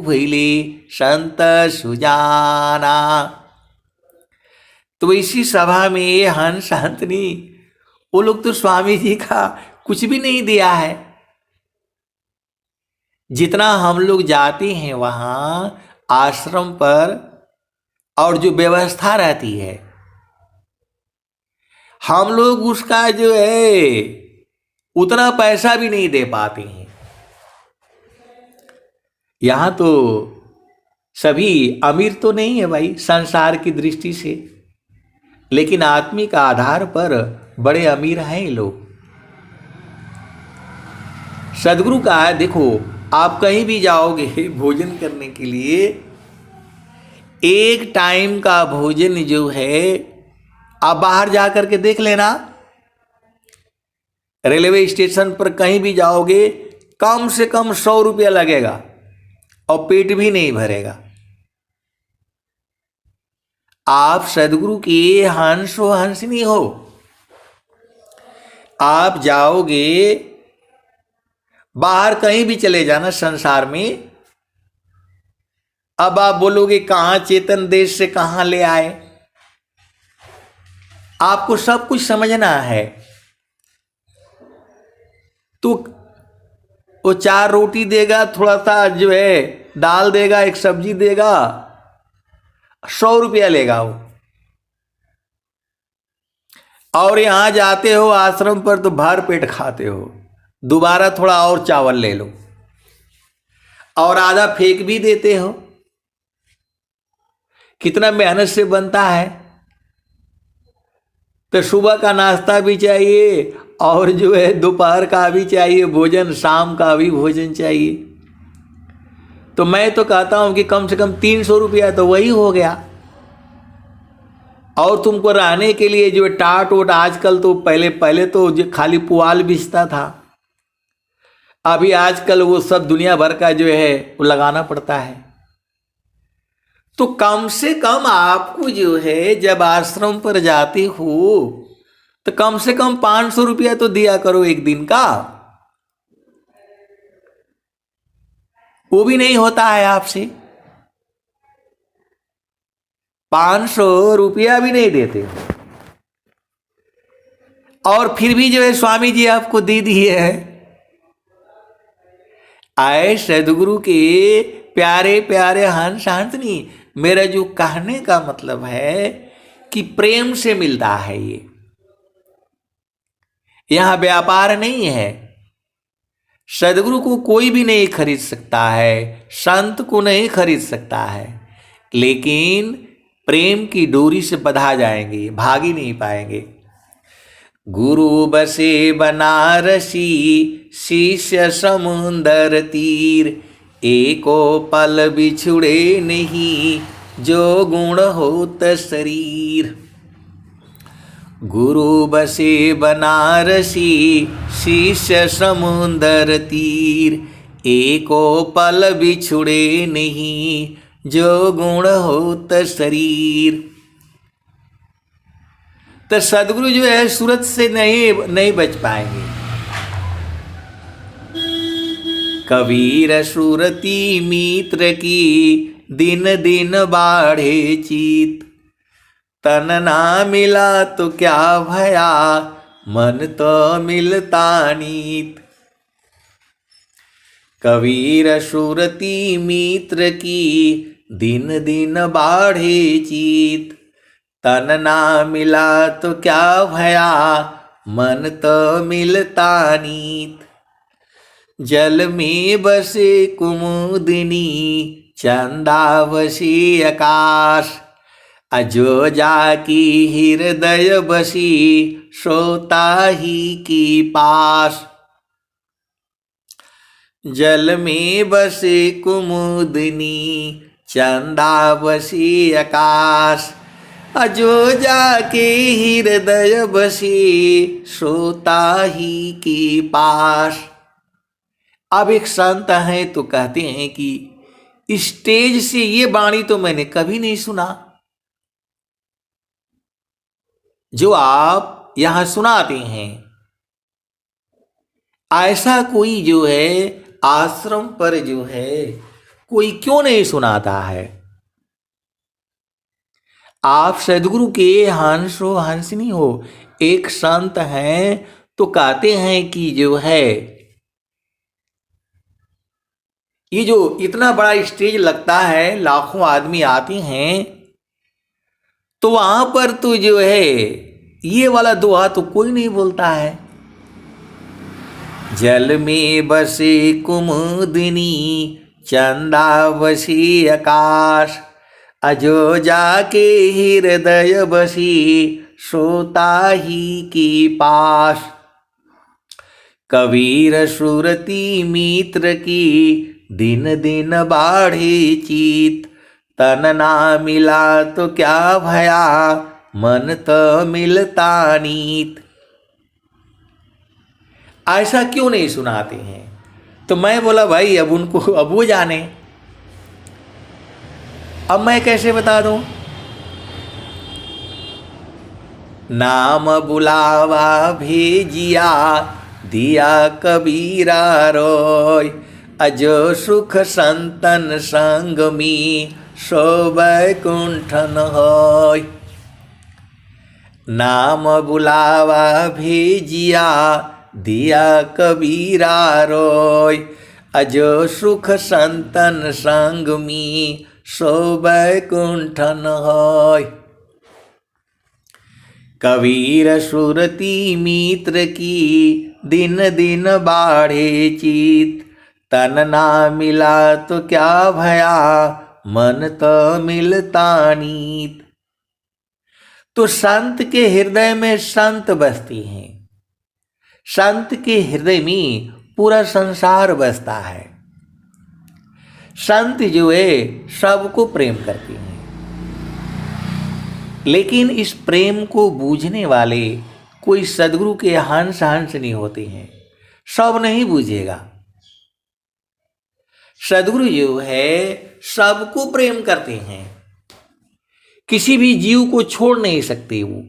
भैले संत सुजाना। तो इसी सभा में ये हंस हंसनी, वो लोग तो स्वामी जी का कुछ भी नहीं दिया है। जितना हम लोग जाते हैं वहां आश्रम पर और जो व्यवस्था रहती है, हम लोग उसका जो है उतना पैसा भी नहीं दे पाते हैं। यहां तो सभी अमीर तो नहीं है भाई संसार की दृष्टि से, लेकिन आत्मिक आधार पर बड़े अमीर हैं लोग। सदगुरु का है, देखो आप कहीं भी जाओगे भोजन करने के लिए, एक टाइम का भोजन जो है आप बाहर जा कर के देख लेना, रेलवे स्टेशन पर कहीं भी जाओगे कम से कम 100 रुपया लगेगा और पेट भी नहीं भरेगा। आप सदगुरु के हंसो हंसनी हो, आप जाओगे बाहर कहीं भी चले जाना संसार में, अब आप बोलोगे कहां चेतन देश से कहां ले आए, आपको सब कुछ समझना है। तो वो 4 रोटी देगा, थोड़ा सा जो है दाल देगा, एक सब्जी देगा, 100 रुपया लेगा वो। और यहां जाते हो आश्रम पर तो भर पेट खाते हो, दोबारा थोड़ा और चावल ले लो और आधा फेंक भी देते हो। कितना मेहनत से बनता है। तो सुबह का नाश्ता भी चाहिए और जो है दोपहर का भी चाहिए भोजन, शाम का भी भोजन चाहिए। तो मैं तो कहता हूं कि कम से कम 300 रुपया तो वही हो गया। और तुमको रहने के लिए जो टाट वोट, आजकल तो पहले तो जो खाली पुआल बिछता था, अभी आजकल वो सब दुनिया भर का जो है वो लगाना पड़ता है। तो कम से कम आपको जो है जब आश्रम पर जाते हो तो कम से कम 500 रुपया तो दिया करो एक दिन का। वो भी नहीं होता है आपसे, 500 रुपया भी नहीं देते। और फिर भी जो है स्वामी जी आपको दे दिए है। आए सदगुरु के प्यारे प्यारे हंस हंसनी, मेरा जो कहने का मतलब है कि प्रेम से मिलता है ये, यहां व्यापार नहीं है। सदगुरु को कोई भी नहीं खरीद सकता है, संत को नहीं खरीद सकता है, लेकिन प्रेम की डोरी से बंधा जाएंगे, भाग ही नहीं पाएंगे। गुरु बसे बनारसी, शिष्य समुंदर तीर, एको पल बिछुड़े नहीं, जो गुण होत शरीर। गुरु बसे बनारसी, शिष्य समुंदर तीर, एको पल बिछुड़े नहीं, जो गुण होत शरीर। तो सदगुरु जो है सूरत से नहीं बच पाएंगे। कबीर सुरती मित्र की, दिन दिन बाढ़े चीत, तन ना मिला तो क्या भया, मन तो मिलता नीत। कबीर सुरती मित्र की, दिन दिन बाढ़े चीत, तन ना मिला तो क्या भया, मन तो मिलता नीत। जल में बसे कुमुदिनी, चंदा बसी आकाश, अजो जाकी हृदय बसी सोता ही की पास। जल में बसे कुमुदनी चंदा बसी आकाश। अजो जाके हृदय बसी सोता ही के पास। अब एक संत हैं तो कहते हैं कि स्टेज से ये वाणी तो मैंने कभी नहीं सुना जो आप यहां सुनाते हैं। ऐसा कोई जो है आश्रम पर जो है कोई क्यों नहीं सुनाता है। आप सदगुरु के हंसो हंसनी हो, एक संत हैं तो कहते हैं कि जो है ये जो इतना बड़ा स्टेज लगता है, लाखों आदमी आते हैं, तो वहां पर तो जो है ये वाला दोहा तो कोई नहीं बोलता है। जल में बसे कुमुदिनी चंदा बसी आकाश। अजो जाके हृदय बसी सोता ही की पास। कबीर सुरती मित्र की दिन दिन बाढ़े चीत। तन ना मिला तो क्या भया मन तो मिलता नीत। ऐसा क्यों नहीं सुनाते हैं। तो मैं बोला भाई अब उनको अब वो जाने, अब मैं कैसे बता दूं। नाम बुलावा भेजिया दिया कबीरा रोय। अजो सुख संतन संग में सो बैकुंठन होय। नाम बुलावा भेजिया दिया कबीरा रोय। अजो सुख संतन संग में सो बैकुंठन होय। कबीर सुरती मित्र की दिन दिन बाढ़े चीत। तन ना मिला तो क्या भया मन तो मिलता नीत। तो संत के हृदय में संत बसती हैं, संत के हृदय में पूरा संसार बसता है। संत जो है सबको प्रेम करते हैं, लेकिन इस प्रेम को बूझने वाले कोई सदगुरु के हंस हंस नहीं होते हैं, सब नहीं बूझेगा। सदगुरु जो है सबको प्रेम करते हैं, किसी भी जीव को छोड़ नहीं सकते वो।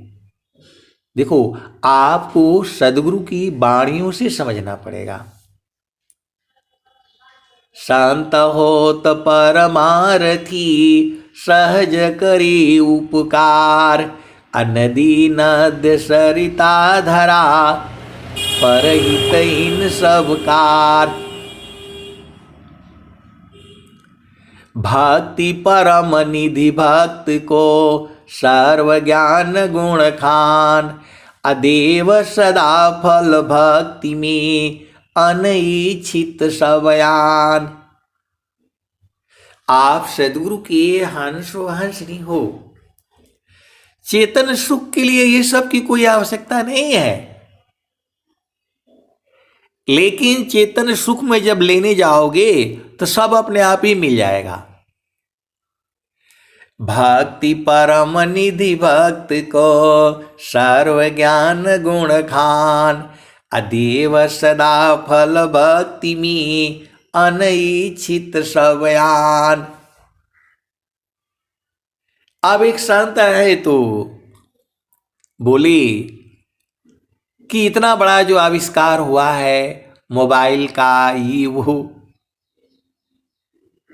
देखो आपको सदगुरु की वाणियों से समझना पड़ेगा। शांत होत परमारथी सहज करी उपकार। नदी नद सरिता धरा परहित इन सब कार। भक्ति परम निधि भक्त को सर्व ज्ञान गुण खान। अदेव सदा फल भक्ति में अनइच्छित सबयान। आप सदगुरु के हंसो हंसनी हो। चेतन सुख के लिए ये सब की कोई आवश्यकता नहीं है, लेकिन चेतन सुख में जब लेने जाओगे तो सब अपने आप ही मिल जाएगा। भक्ति परम निधि भक्त को सर्व ज्ञान गुण खान। अदेव सदा फल भक्ति में अनइच्छित सबयान। अब एक संत है तो बोले कि इतना बड़ा जो आविष्कार हुआ है मोबाइल का, ये वो,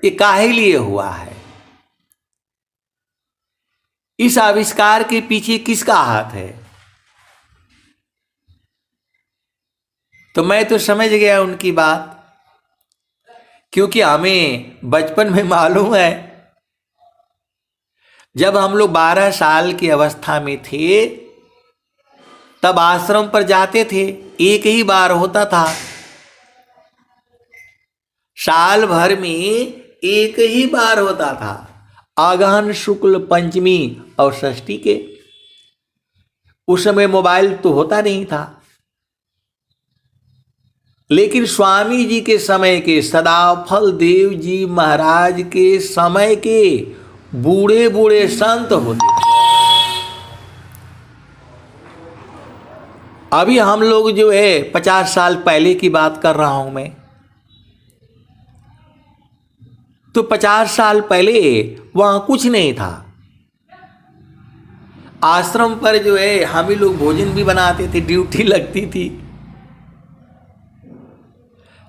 ये काहे लिए हुआ है। इस आविष्कार के पीछे किसका हाथ है। तो मैं तो समझ गया उनकी बात, क्योंकि हमें बचपन में मालूम है जब हम लोग 12 साल की अवस्था में थे तब आश्रम पर जाते थे, एक ही बार होता था, साल भर में एक ही बार होता था। आगहन शुक्ल पंचमी और षष्ठी के। उस समय मोबाइल तो होता नहीं था, लेकिन स्वामी जी के समय के, सदाफल देव जी महाराज के समय के बूढ़े बूढ़े संत होते थे। अभी हम लोग जो है 50 साल पहले की बात कर रहा हूं मैं, तो 50 साल पहले वहां कुछ नहीं था। आश्रम पर जो है हम ही लोग भोजन भी बनाते थे, ड्यूटी लगती थी,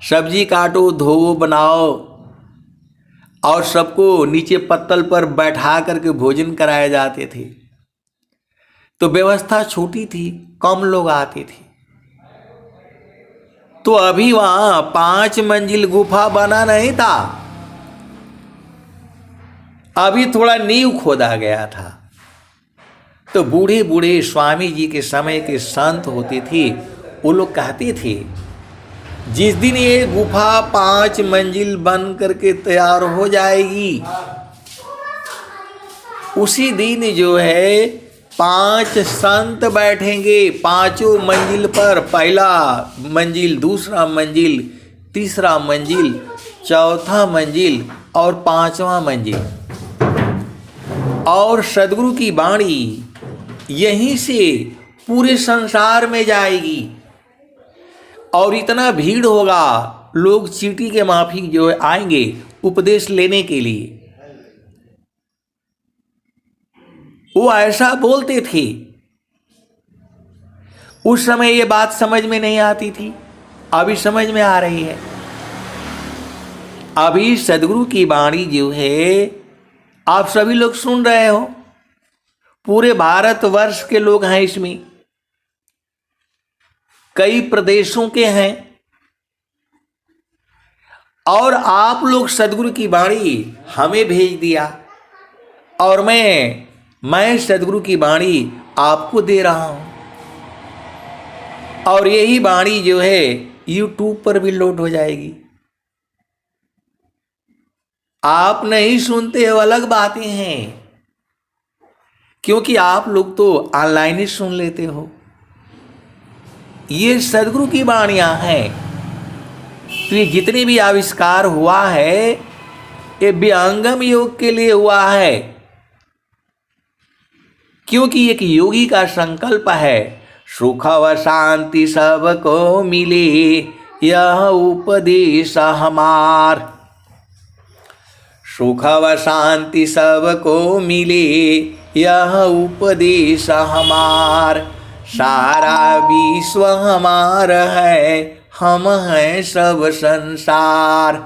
सब्जी काटो धोवो बनाओ, और सबको नीचे पत्तल पर बैठा करके भोजन कराए जाते थे। तो व्यवस्था छोटी थी, कम लोग आते थे। तो अभी वहां 5 मंजिल गुफा बना नहीं था, अभी थोड़ा नींव खोदा गया था। तो बूढ़े बूढ़े स्वामी जी के समय के संत होते थे, वो लोग कहते थे जिस दिन ये गुफा 5 मंजिल बन करके तैयार हो जाएगी, उसी दिन जो है 5 संत बैठेंगे 5 मंजिल पर। पहला मंजिल, दूसरा मंजिल, तीसरा मंजिल, चौथा मंजिल और 5वां मंजिल। और सदगुरु की वाणी यहीं से पूरे संसार में जाएगी, और इतना भीड़ होगा, लोग चींटी के माफिक जो है आएंगे उपदेश लेने के लिए। वो ऐसा बोलते थे। उस समय ये बात समझ में नहीं आती थी, अभी समझ में आ रही है। अभी सदगुरु की वाणी जो है आप सभी लोग सुन रहे हो, पूरे भारतवर्ष के लोग हैं इसमें, कई प्रदेशों के हैं, और आप लोग सदगुरु की वाणी हमें भेज दिया, और मैं सदगुरु की वाणी आपको दे रहा हूं। और यही वाणी जो है YouTube पर भी लोड हो जाएगी। आप नहीं सुनते हो अलग बातें हैं, क्योंकि आप लोग तो ऑनलाइन ही सुन लेते हो। ये सदगुरु की वाणियां हैं। तो ये जितने भी आविष्कार हुआ है, ये विहंगम योग के लिए हुआ है, क्योंकि एक योगी का संकल्प है, सुख व शांति सबको मिले यह उपदेश हमार। सुख व शांति सबको मिले यह उपदेश हमार। सारा विश्व हमार है, हम हैं सब संसार।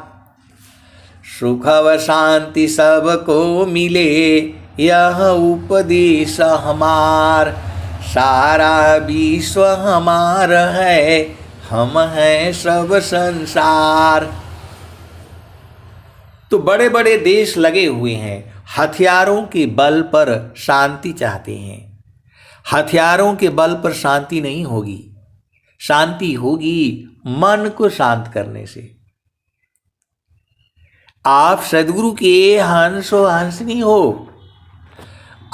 सुख व शांति सबको मिले यह उपदेश हमार। सारा विश्व हमार है, हम हैं सब संसार। तो बड़े बड़े देश लगे हुए हैं, हथियारों के बल पर शांति चाहते हैं। हथियारों के बल पर शांति नहीं होगी, शांति होगी मन को शांत करने से। आप सदगुरु के हंसो हंसनी हो।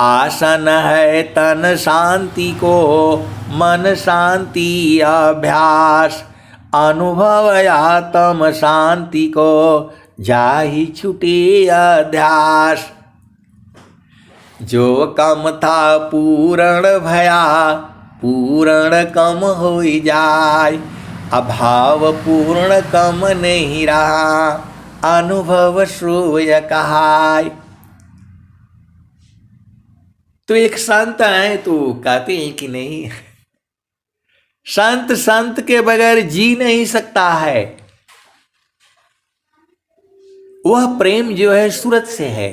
आसन है तन शांति को, मन शांति अभ्यास। अनुभव आत्म शांति को, जाहि छुटे अध्यास। जो कम था पूर्ण भया, पूर्ण कम हो जाय। अभाव पूर्ण कम नहीं रहा, अनुभव श्रोय कहाय। तो एक संत है तो कहते हैं कि नहीं, संत संत के बगैर जी नहीं सकता है। वह प्रेम जो है सूरत से है।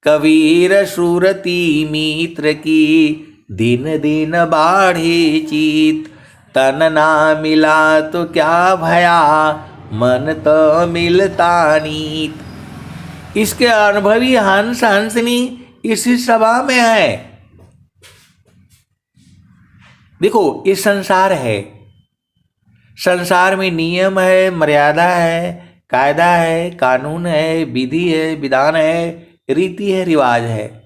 कबीर सूरती मित्र की, दिन दिन बाढ़े चित। तन ना मिला तो क्या भया, मन तो मिलता नीत। इसके अनुभवी हंस हंसनी इसी सभा में है। देखो ये संसार है, संसार में नियम है, मर्यादा है, कायदा है, कानून है, विधि है, विधान है, रीति है, रिवाज है।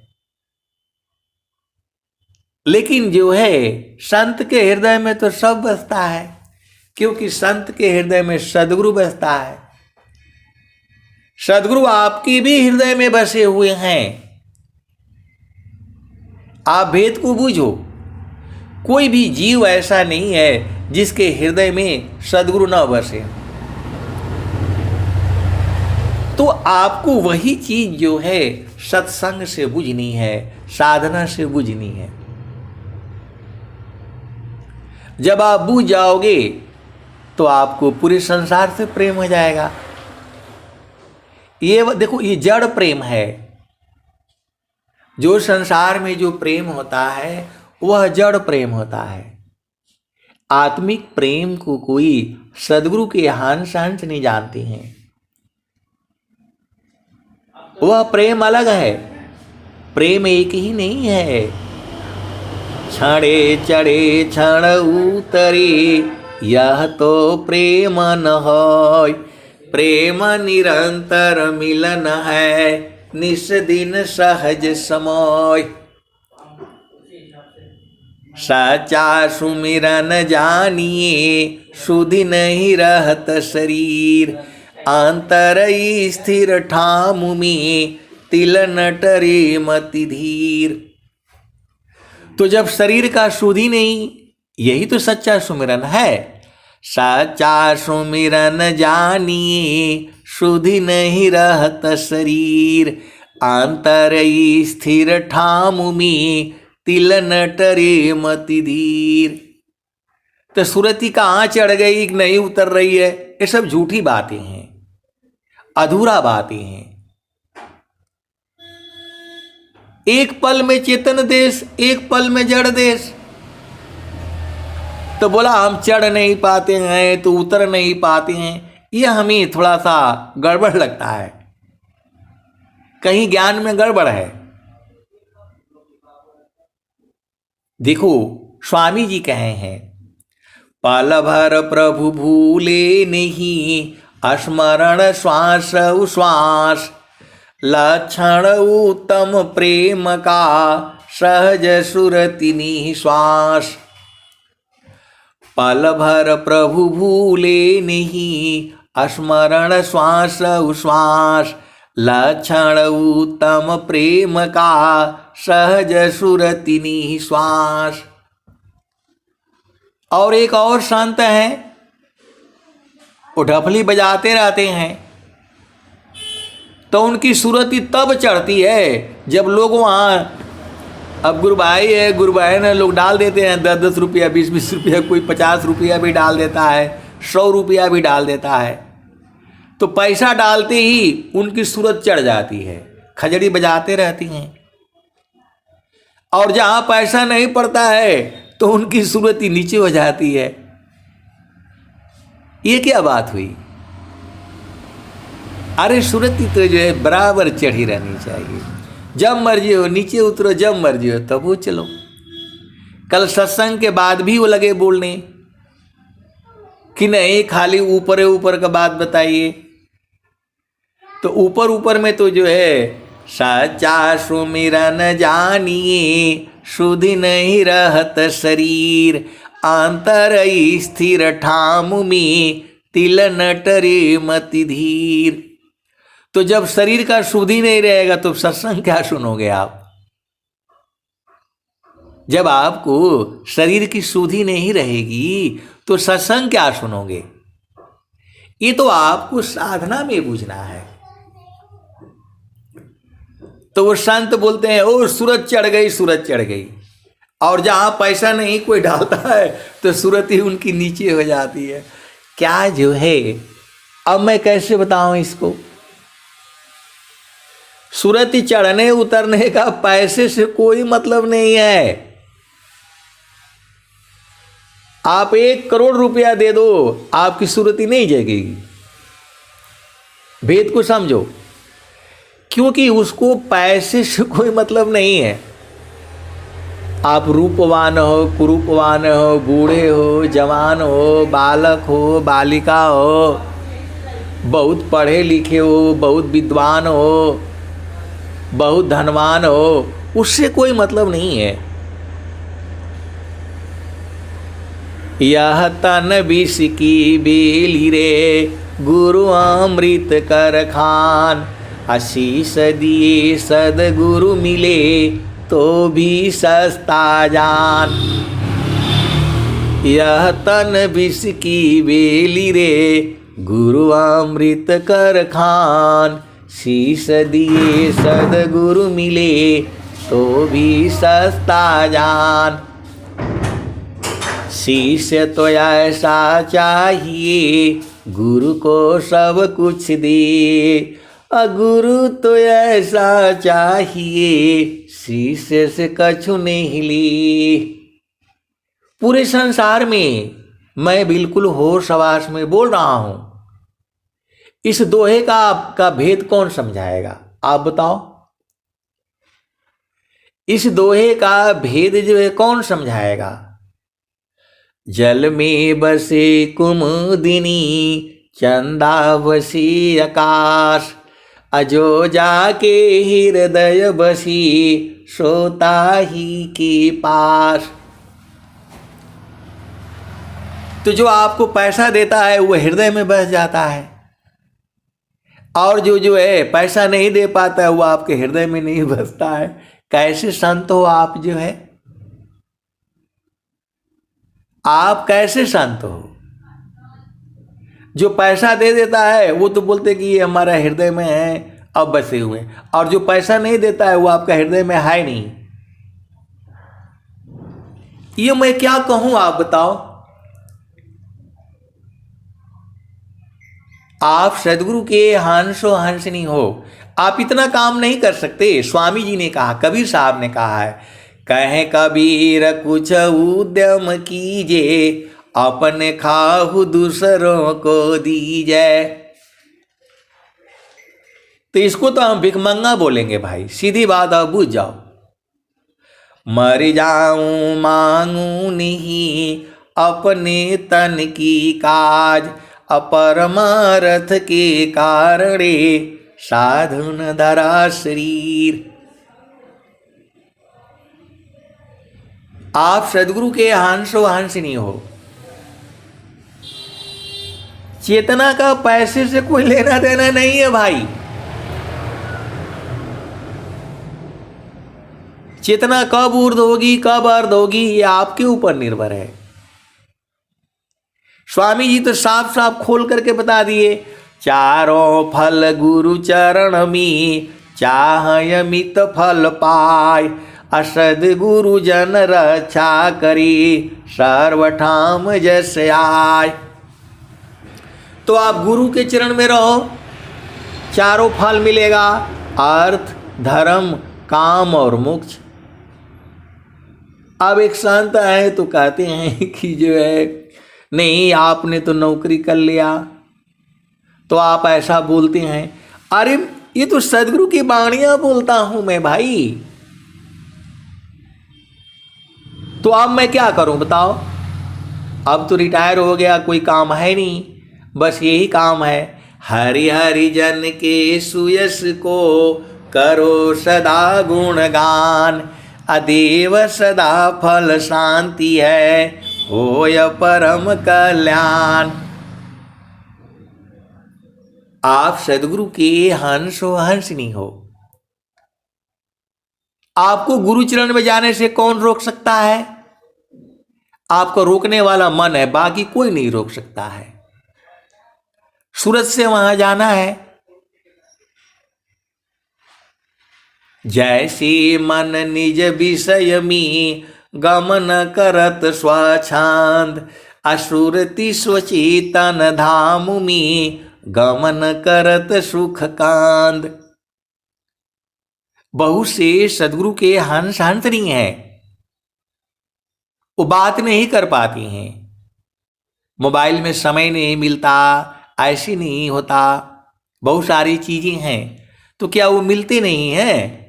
लेकिन जो है संत के हृदय में तो सब बसता है, क्योंकि संत के हृदय में सदगुरु बसता है। सदगुरु आपकी भी हृदय में बसे हुए हैं। आप भेद को बूझो। कोई भी जीव ऐसा नहीं है जिसके हृदय में सदगुरु न बसे। तो आपको वही चीज जो है सत्संग से बुझनी है, साधना से बुझनी है। जब आप बूझ जाओगे तो आपको पूरे संसार से प्रेम हो जाएगा। ये देखो, ये जड़ प्रेम है। जो संसार में जो प्रेम होता है वह जड़ प्रेम होता है। आत्मिक प्रेम को कोई सदगुरु के हंस हंस नहीं जानते हैं। वह प्रेम अलग है, प्रेम एक ही नहीं है। क्षणे चढ़े क्षण उतरे, यह तो प्रेम न होय। प्रेम निरंतर मिलन है, निस दिन सहज समय। सच्चा सुमिरन जानिए, सुधि नहीं रहत शरीर। अंतर स्थिर ठामु में, तिल न टरे मति धीर। तो जब शरीर का सुधि नहीं, यही तो सच्चा सुमिरन है। सच्चा सुमिरन जानिए, सुधि नहीं रहत शरीर। अंतर स्थिर ठामु में, तिल न टरे मति धीर। तो सुरती कहाँ चढ़ गई, नहीं उतर रही है, ये सब झूठी बातें हैं, अधूरा बातें हैं। एक पल में चेतन देश, एक पल में जड़ देश। तो बोला हम चढ़ नहीं पाते हैं तो उतर नहीं पाते हैं, यह हमें थोड़ा सा गड़बड़ लगता है। कहीं ज्ञान में गड़बड़ है। देखो स्वामी जी कहे हैं, पल भर प्रभु भूले नहीं, स्मरण श्वास उश्वास। लक्षण उत्तम प्रेम का, सहज सुरति निश्वास। पल भर प्रभु भूले नहीं, स्मरण श्वास उश्वास। लक्षण उत्तम प्रेम का, सहज सुरति निश्वास। और एक और संत हैं, वो ढफली बजाते रहते हैं, तो उनकी सुरति तब चढ़ती है जब लोग वहाँ, अब गुरुभाई है, गुरुभाई ने लोग डाल देते हैं 10-10 रुपया, 20-20 रुपया, कोई 50 रुपया भी डाल देता है, 100 रुपया भी डाल देता है। तो पैसा डालते ही उनकी सूरत चढ़ जाती है, खजड़ी बजाते रहती हैं। और जहाँ पैसा नहीं पड़ता है तो उनकी सूरत ही नीचे हो जाती है। ये क्या बात हुई? अरे सूरत ही तो जो है बराबर चढ़ी रहनी चाहिए। जब मर्जी हो नीचे उतरो, जब मर्जी हो तब वो चलो। कल सत्संग के बाद भी वो लगे बोलने कि नहीं खाली ऊपर ऊपर का बात बताइए। तो ऊपर ऊपर में तो जो है सच्चा सुमिरन जानिए, सुधि नहीं रहत शरीर। अंतर स्थिर ठामु में, तिल न टरे मति धीर। तो जब शरीर का सुधि नहीं रहेगा तो सत्संग क्या सुनोगे आप? जब आपको शरीर की सुधि नहीं रहेगी तो सत्संग क्या सुनोगे? ये तो आपको साधना में बुझना है। तो वो संत बोलते हैं ओ सूरत चढ़ गई, सूरत चढ़ गई। और जहां पैसा नहीं कोई डालता है तो सूरत ही उनकी नीचे हो जाती है। क्या जो है, अब मैं कैसे बताऊं इसको? सूरत ही चढ़ने उतरने का पैसे से कोई मतलब नहीं है। आप 1 करोड़ रुपया दे दो, आपकी सूरत ही नहीं जगेगी। भेद को समझो, क्योंकि उसको पैसे से कोई मतलब नहीं है। आप रूपवान हो, कुरूपवान हो, बूढ़े हो, जवान हो, बालक हो, बालिका हो, बहुत पढ़े लिखे हो, बहुत विद्वान हो, बहुत धनवान हो, उससे कोई मतलब नहीं है। यह तन विष की बेली रे, गुरु अमृत कर खान। आशीष दिए सदगुरु मिले, तो भी सस्ता जान। यह तन विष की बेली रे, गुरु अमृत कर खान। शीश दिए सदगुरु मिले, तो भी सस्ता जान। शिष्य तो ऐसा चाहिए, गुरु को सब कुछ दे। गुरु तो ऐसा चाहिए, शिष्य से कछु नहीं ली। पूरे संसार में मैं बिल्कुल होश हवास में बोल रहा हूं। इस दोहे का भेद कौन समझाएगा, आप बताओ। इस दोहे का भेद जो है कौन समझाएगा। जल में बसे कुमुदिनी, चंदा बसी आकाश। अजो जाके हृदय बसी, सोता ही के पास। तो जो आपको पैसा देता है वो हृदय में बस जाता है, और जो है पैसा नहीं दे पाता है वो आपके हृदय में नहीं बसता है। कैसे संत हो आप जो है, आप कैसे संत हो। जो पैसा दे देता है वो तो बोलते कि ये हमारा हृदय में है, अब बसे हुए। और जो पैसा नहीं देता है वो आपका हृदय में है नहीं। ये मैं क्या कहूं, आप बताओ। आप सदगुरु के हंसो हंसनी हो, आप इतना काम नहीं कर सकते। स्वामी जी ने कहा, कबीर साहब ने कहा है, कहे कबीर कुछ उद्यम कीजे, अपने खाहु दूसरों को दीजे। तो इसको तो हम भिखमंगा बोलेंगे भाई, सीधी बात आप बुझ जाओ। मर जाऊं मांगू नहीं, अपने तन की काज। अपरमारथ के कारणे, साधुन धरा शरीर। आप सदगुरु के हंसो हंसनी हो। चेतना का पैसे से कोई लेना देना नहीं है भाई। चेतना कब ऊर्ध्व होगी, कब अर्ध होगी, ये आपके ऊपर निर्भर है। स्वामी जी तो साफ साफ खोल करके बता दिए, चारों फल गुरु चरण में, चाह अमित फल पाय। असद गुरु जन रक्षा करी, सर्वठाम जस आय। तो आप गुरु के चरण में रहो, चारों फल मिलेगा, अर्थ, धर्म, काम और मोक्ष। अब एक संत है तो कहते हैं कि जो है नहीं आपने तो नौकरी कर लिया, तो आप ऐसा बोलते हैं। अरे ये तो सदगुरु की बाणियां बोलता हूं मैं भाई। तो अब मैं क्या करूं बताओ। अब तो रिटायर हो गया, कोई काम है नहीं, बस यही काम है, हरि हरि जन के सुयस को करो सदा गुणगान। अदेव सदा फल शांति है, होय परम कल्याण। आप सदगुरु के हंसो हंसनी हो। आपको गुरु चरण में जाने से कौन रोक सकता है। आपको रोकने वाला मन है, बाकी कोई नहीं रोक सकता है। सूरत से वहां जाना है। जैसे मन निज विषय में, गमन करत स्वच्छंद। असुरति स्वचेतन धाम में, गमन करत सुख कांद। बहुत से सदगुरु के हंस हंसनी है, वो बात नहीं कर पाती हैं। मोबाइल में समय नहीं मिलता, ऐसे नहीं होता, बहुत सारी चीजें हैं, तो क्या वो मिलते नहीं हैं।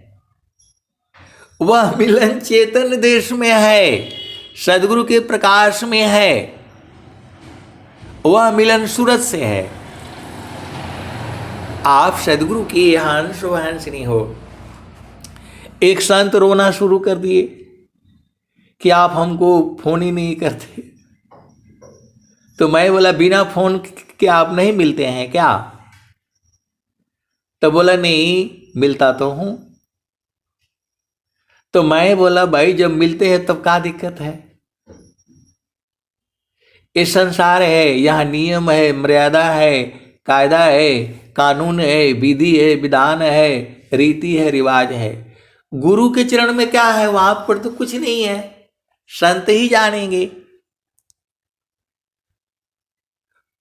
वह मिलन चेतन देश में है, सदगुरु के प्रकाश में है। वह मिलन सूरत से है। आप सदगुरु के हंस हंसनी हो। एक संत रोना शुरू कर दिए कि आप हमको फोन ही नहीं करते। तो मैं बोला बिना फोन के आप नहीं मिलते हैं क्या? तो बोला नहीं, मिलता तो हूं। तो मैं बोला भाई जब मिलते हैं तब क्या दिक्कत है? ये संसार है, यहाँ नियम है, मर्यादा है, कायदा है, कानून है, विधि है, विधान है, रीति है, रिवाज है। गुरु के चरण में क्या है? वहां पर तो कुछ नहीं है, संत ही जानेंगे।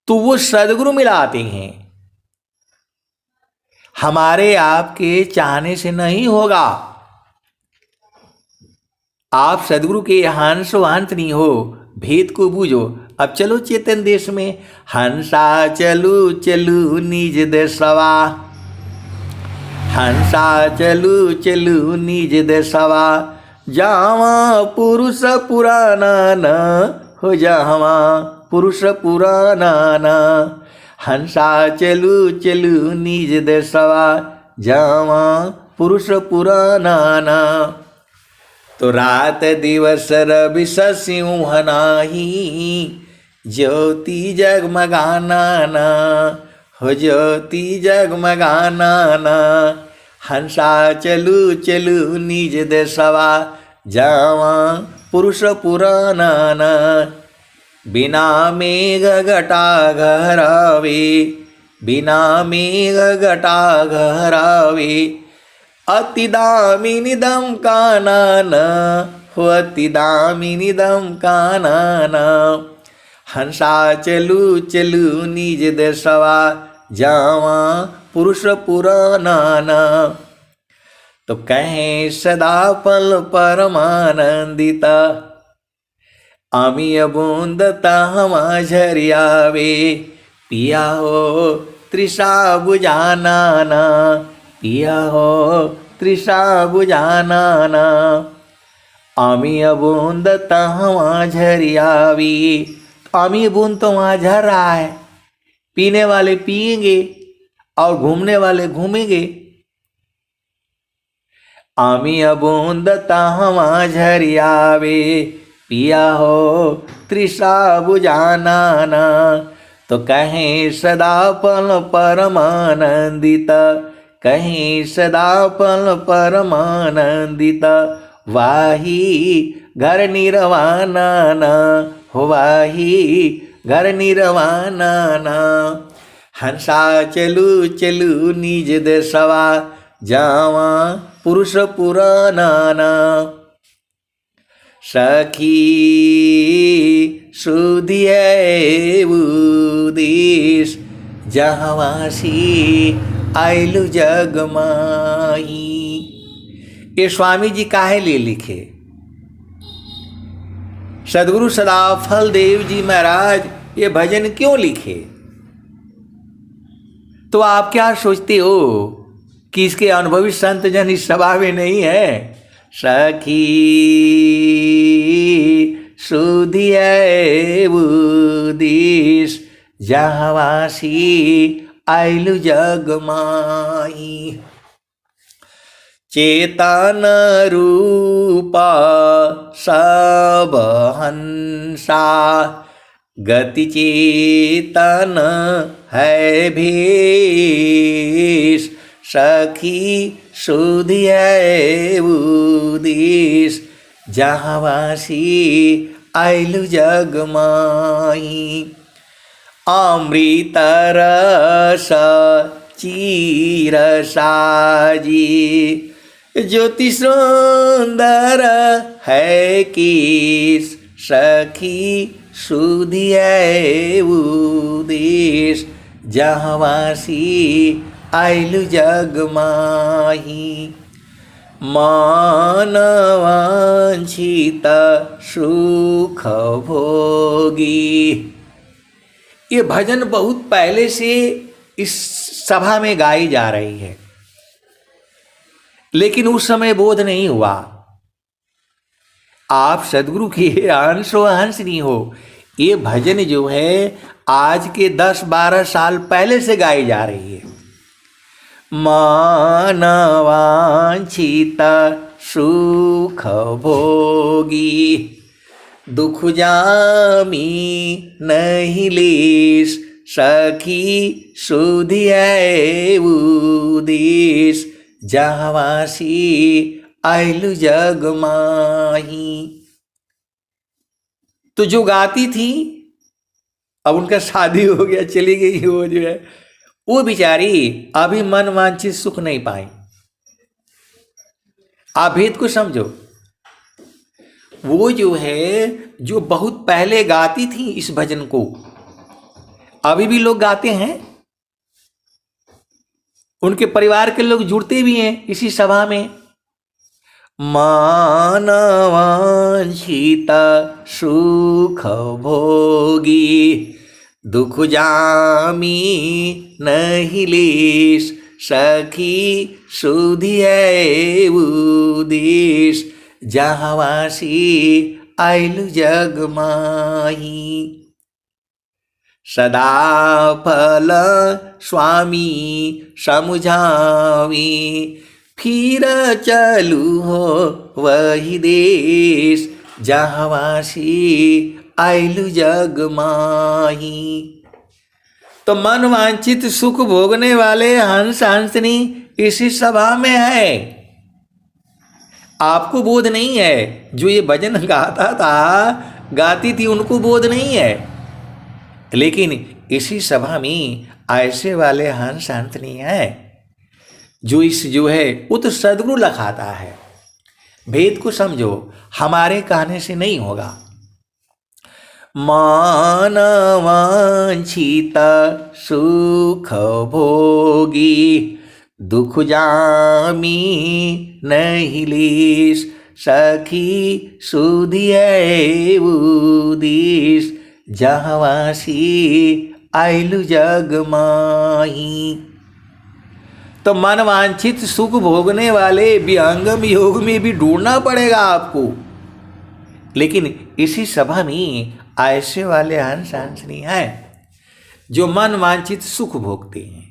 तो वो सदगुरु मिलाते हैं, हमारे आपके चाहने से नहीं होगा। आप सदगुरु के हंस हंस नहीं हो, भेद को बूझो। अब चलो चेतन देश में, हंसा चलू चलू निज देशवा, हंसा चलू चलू निज देशवा, जावा पुरुष पुराना न हो, जावा पुरुष पुराना न। हंसा चलू चलू निज देशवा, जावा पुरुष पुराना न। तो रात दिवस रवि सिंह नाही, ज्योति जगमगाना ना हो, ज्योति जगमगाना ना। हंसा चलू चलू निज देशवा, जावा पुरुष पुराना ना। बिना मेघ घटा घरावे, बिना मेघ घटा घरावे, अति दामिनी दम कानन हो, अति दामिनी दम कानन। हंसा चलू चलू निज देशवा, जावा पुरुष पुराना। तो कहें सदा पल परमानंदिता, अमीय बूंदता हमा झरियावे, पिया हो तृषा बुझाना ना, पिया हो तृषा बुझाना ना। अमीय बूंद तहाँ झरियावी, अमीय बूंद तो वहाँ झर रहा है, पीने वाले पिएंगे और घूमने वाले घूमेंगे। अमीय बूंद तहाँ झरियावे, पिया हो तृषा बुझाना ना। तो कहें सदा पल परमानंदित, कहीं सदा पल परमानंदित, वाही घर निर्वाणा न हो, वाही घर निर्वाणा न। हंसा चलू चलू निज देशवा, जावा पुरुष पुराना न। सखी सुधिए उदेश, जहाँवासी आइलु जगमाई। ये स्वामी जी काहे लिए लिखे? सदगुरु सदाफल देव जी महाराज ये भजन क्यों लिखे? तो आप क्या सोचते हो कि इसके अनुभवी संत जन इस सभा में नहीं है? सखी सुधिए उदेश, जहाँवासी आइलु जगमाई। चेतन रूपा सब हंसा, गति चेतन है भेष। सखी सुधिए उदेश, जहाँवासी आइलु जगमाई। अमृत रस चीर साजी, ज्योति सुंदर है केश। सखी सुधिए उदेश, जहाँवासी आइलु जगमाही। मानवांछित सुख भोगी। ये भजन बहुत पहले से इस सभा में गाई जा रही है, लेकिन उस समय बोध नहीं हुआ। आप सदगुरु के अंश अंश नहीं हो। ये भजन जो है आज के 10-12 साल पहले से गाई जा रही है। मानवांछित सुख भोगी, दुख जामी नहीं लेस, सखी सुधियाए उदेश, जहाँवासी आइलु जग माही। तो जो गाती थी, अब उनका शादी हो गया, चली गई, वो जो है वो बिचारी अभी मन वांछित सुख नहीं पाई। आप भेद को समझो। वो जो है, जो बहुत पहले गाती थी इस भजन को, अभी भी लोग गाते हैं, उनके परिवार के लोग जुड़ते भी हैं इसी सभा में। मानवांछित सुख भोगी, दुख जामी नहीं लेस, सखी सुधियाए उदेश, जहाँवासी आइलु जग माही। सदा फल स्वामी समुझावी, फिर चलू हो वही देश, जहाँवासी आइलु जग माही। तो मन वांछित सुख भोगने वाले हंस हंसनी इसी सभा में है। आपको बोध नहीं है, जो ये भजन गाता था, गाती थी, उनको बोध नहीं है, लेकिन इसी सभा में ऐसे वाले हंस हंसनी है जो इस जो है वो तो सद्गुरु लखाता है। भेद को समझो, हमारे कहने से नहीं होगा। मानवांछित सुख भोगी, दुख जामी नहीं लेस, सखी सुधियाए उदेश, जहाँवासी आइलु जग माही। तो मन वांछित सुख भोगने वाले विहंगम योग में भी ढूंढना पड़ेगा आपको, लेकिन इसी सभा में ऐसे वाले हंस हंसनी हैं जो मन वांछित सुख भोगते हैं।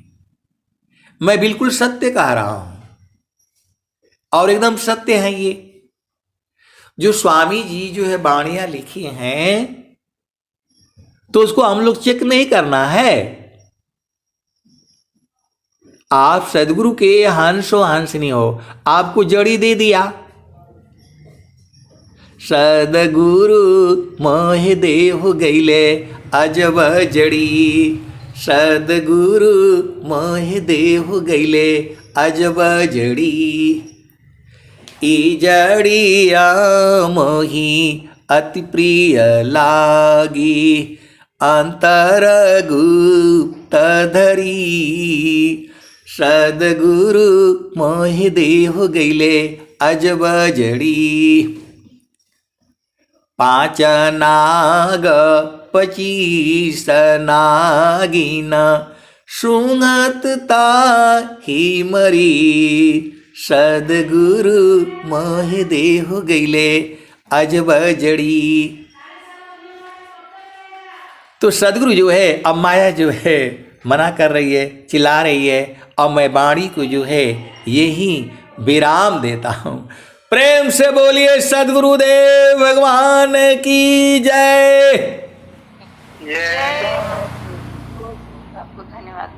मैं बिल्कुल सत्य कह रहा हूं और एकदम सत्य है ये। जो स्वामी जी जो है वाणियां लिखी हैं, तो उसको हम लोग चेक नहीं करना है। आप सदगुरु के हंसो हंसनी हो, आपको जड़ी दे दिया। सदगुरु मोह देहु गईले अजब जड़ी, सदगुरु मोह देहु गईले अजब जड़ी, ई जड़िया मोही अति प्रिय लागी, अंतर गुप्त धरी, सदगुरु मोह देहु गईले अजब जड़ी। 5 नाग 25 नागिन, सुंगत ताही मरी, सदगुरु मोह देहु गईले अजब जड़ी। तो सदगुरु जो है, अब माया जो है मना कर रही है, चिल्ला रही है, और मैं वाणी को जो है यही विराम देता हूँ। प्रेम से बोलिए सदगुरुदेव भगवान की जय। आपको धन्यवाद।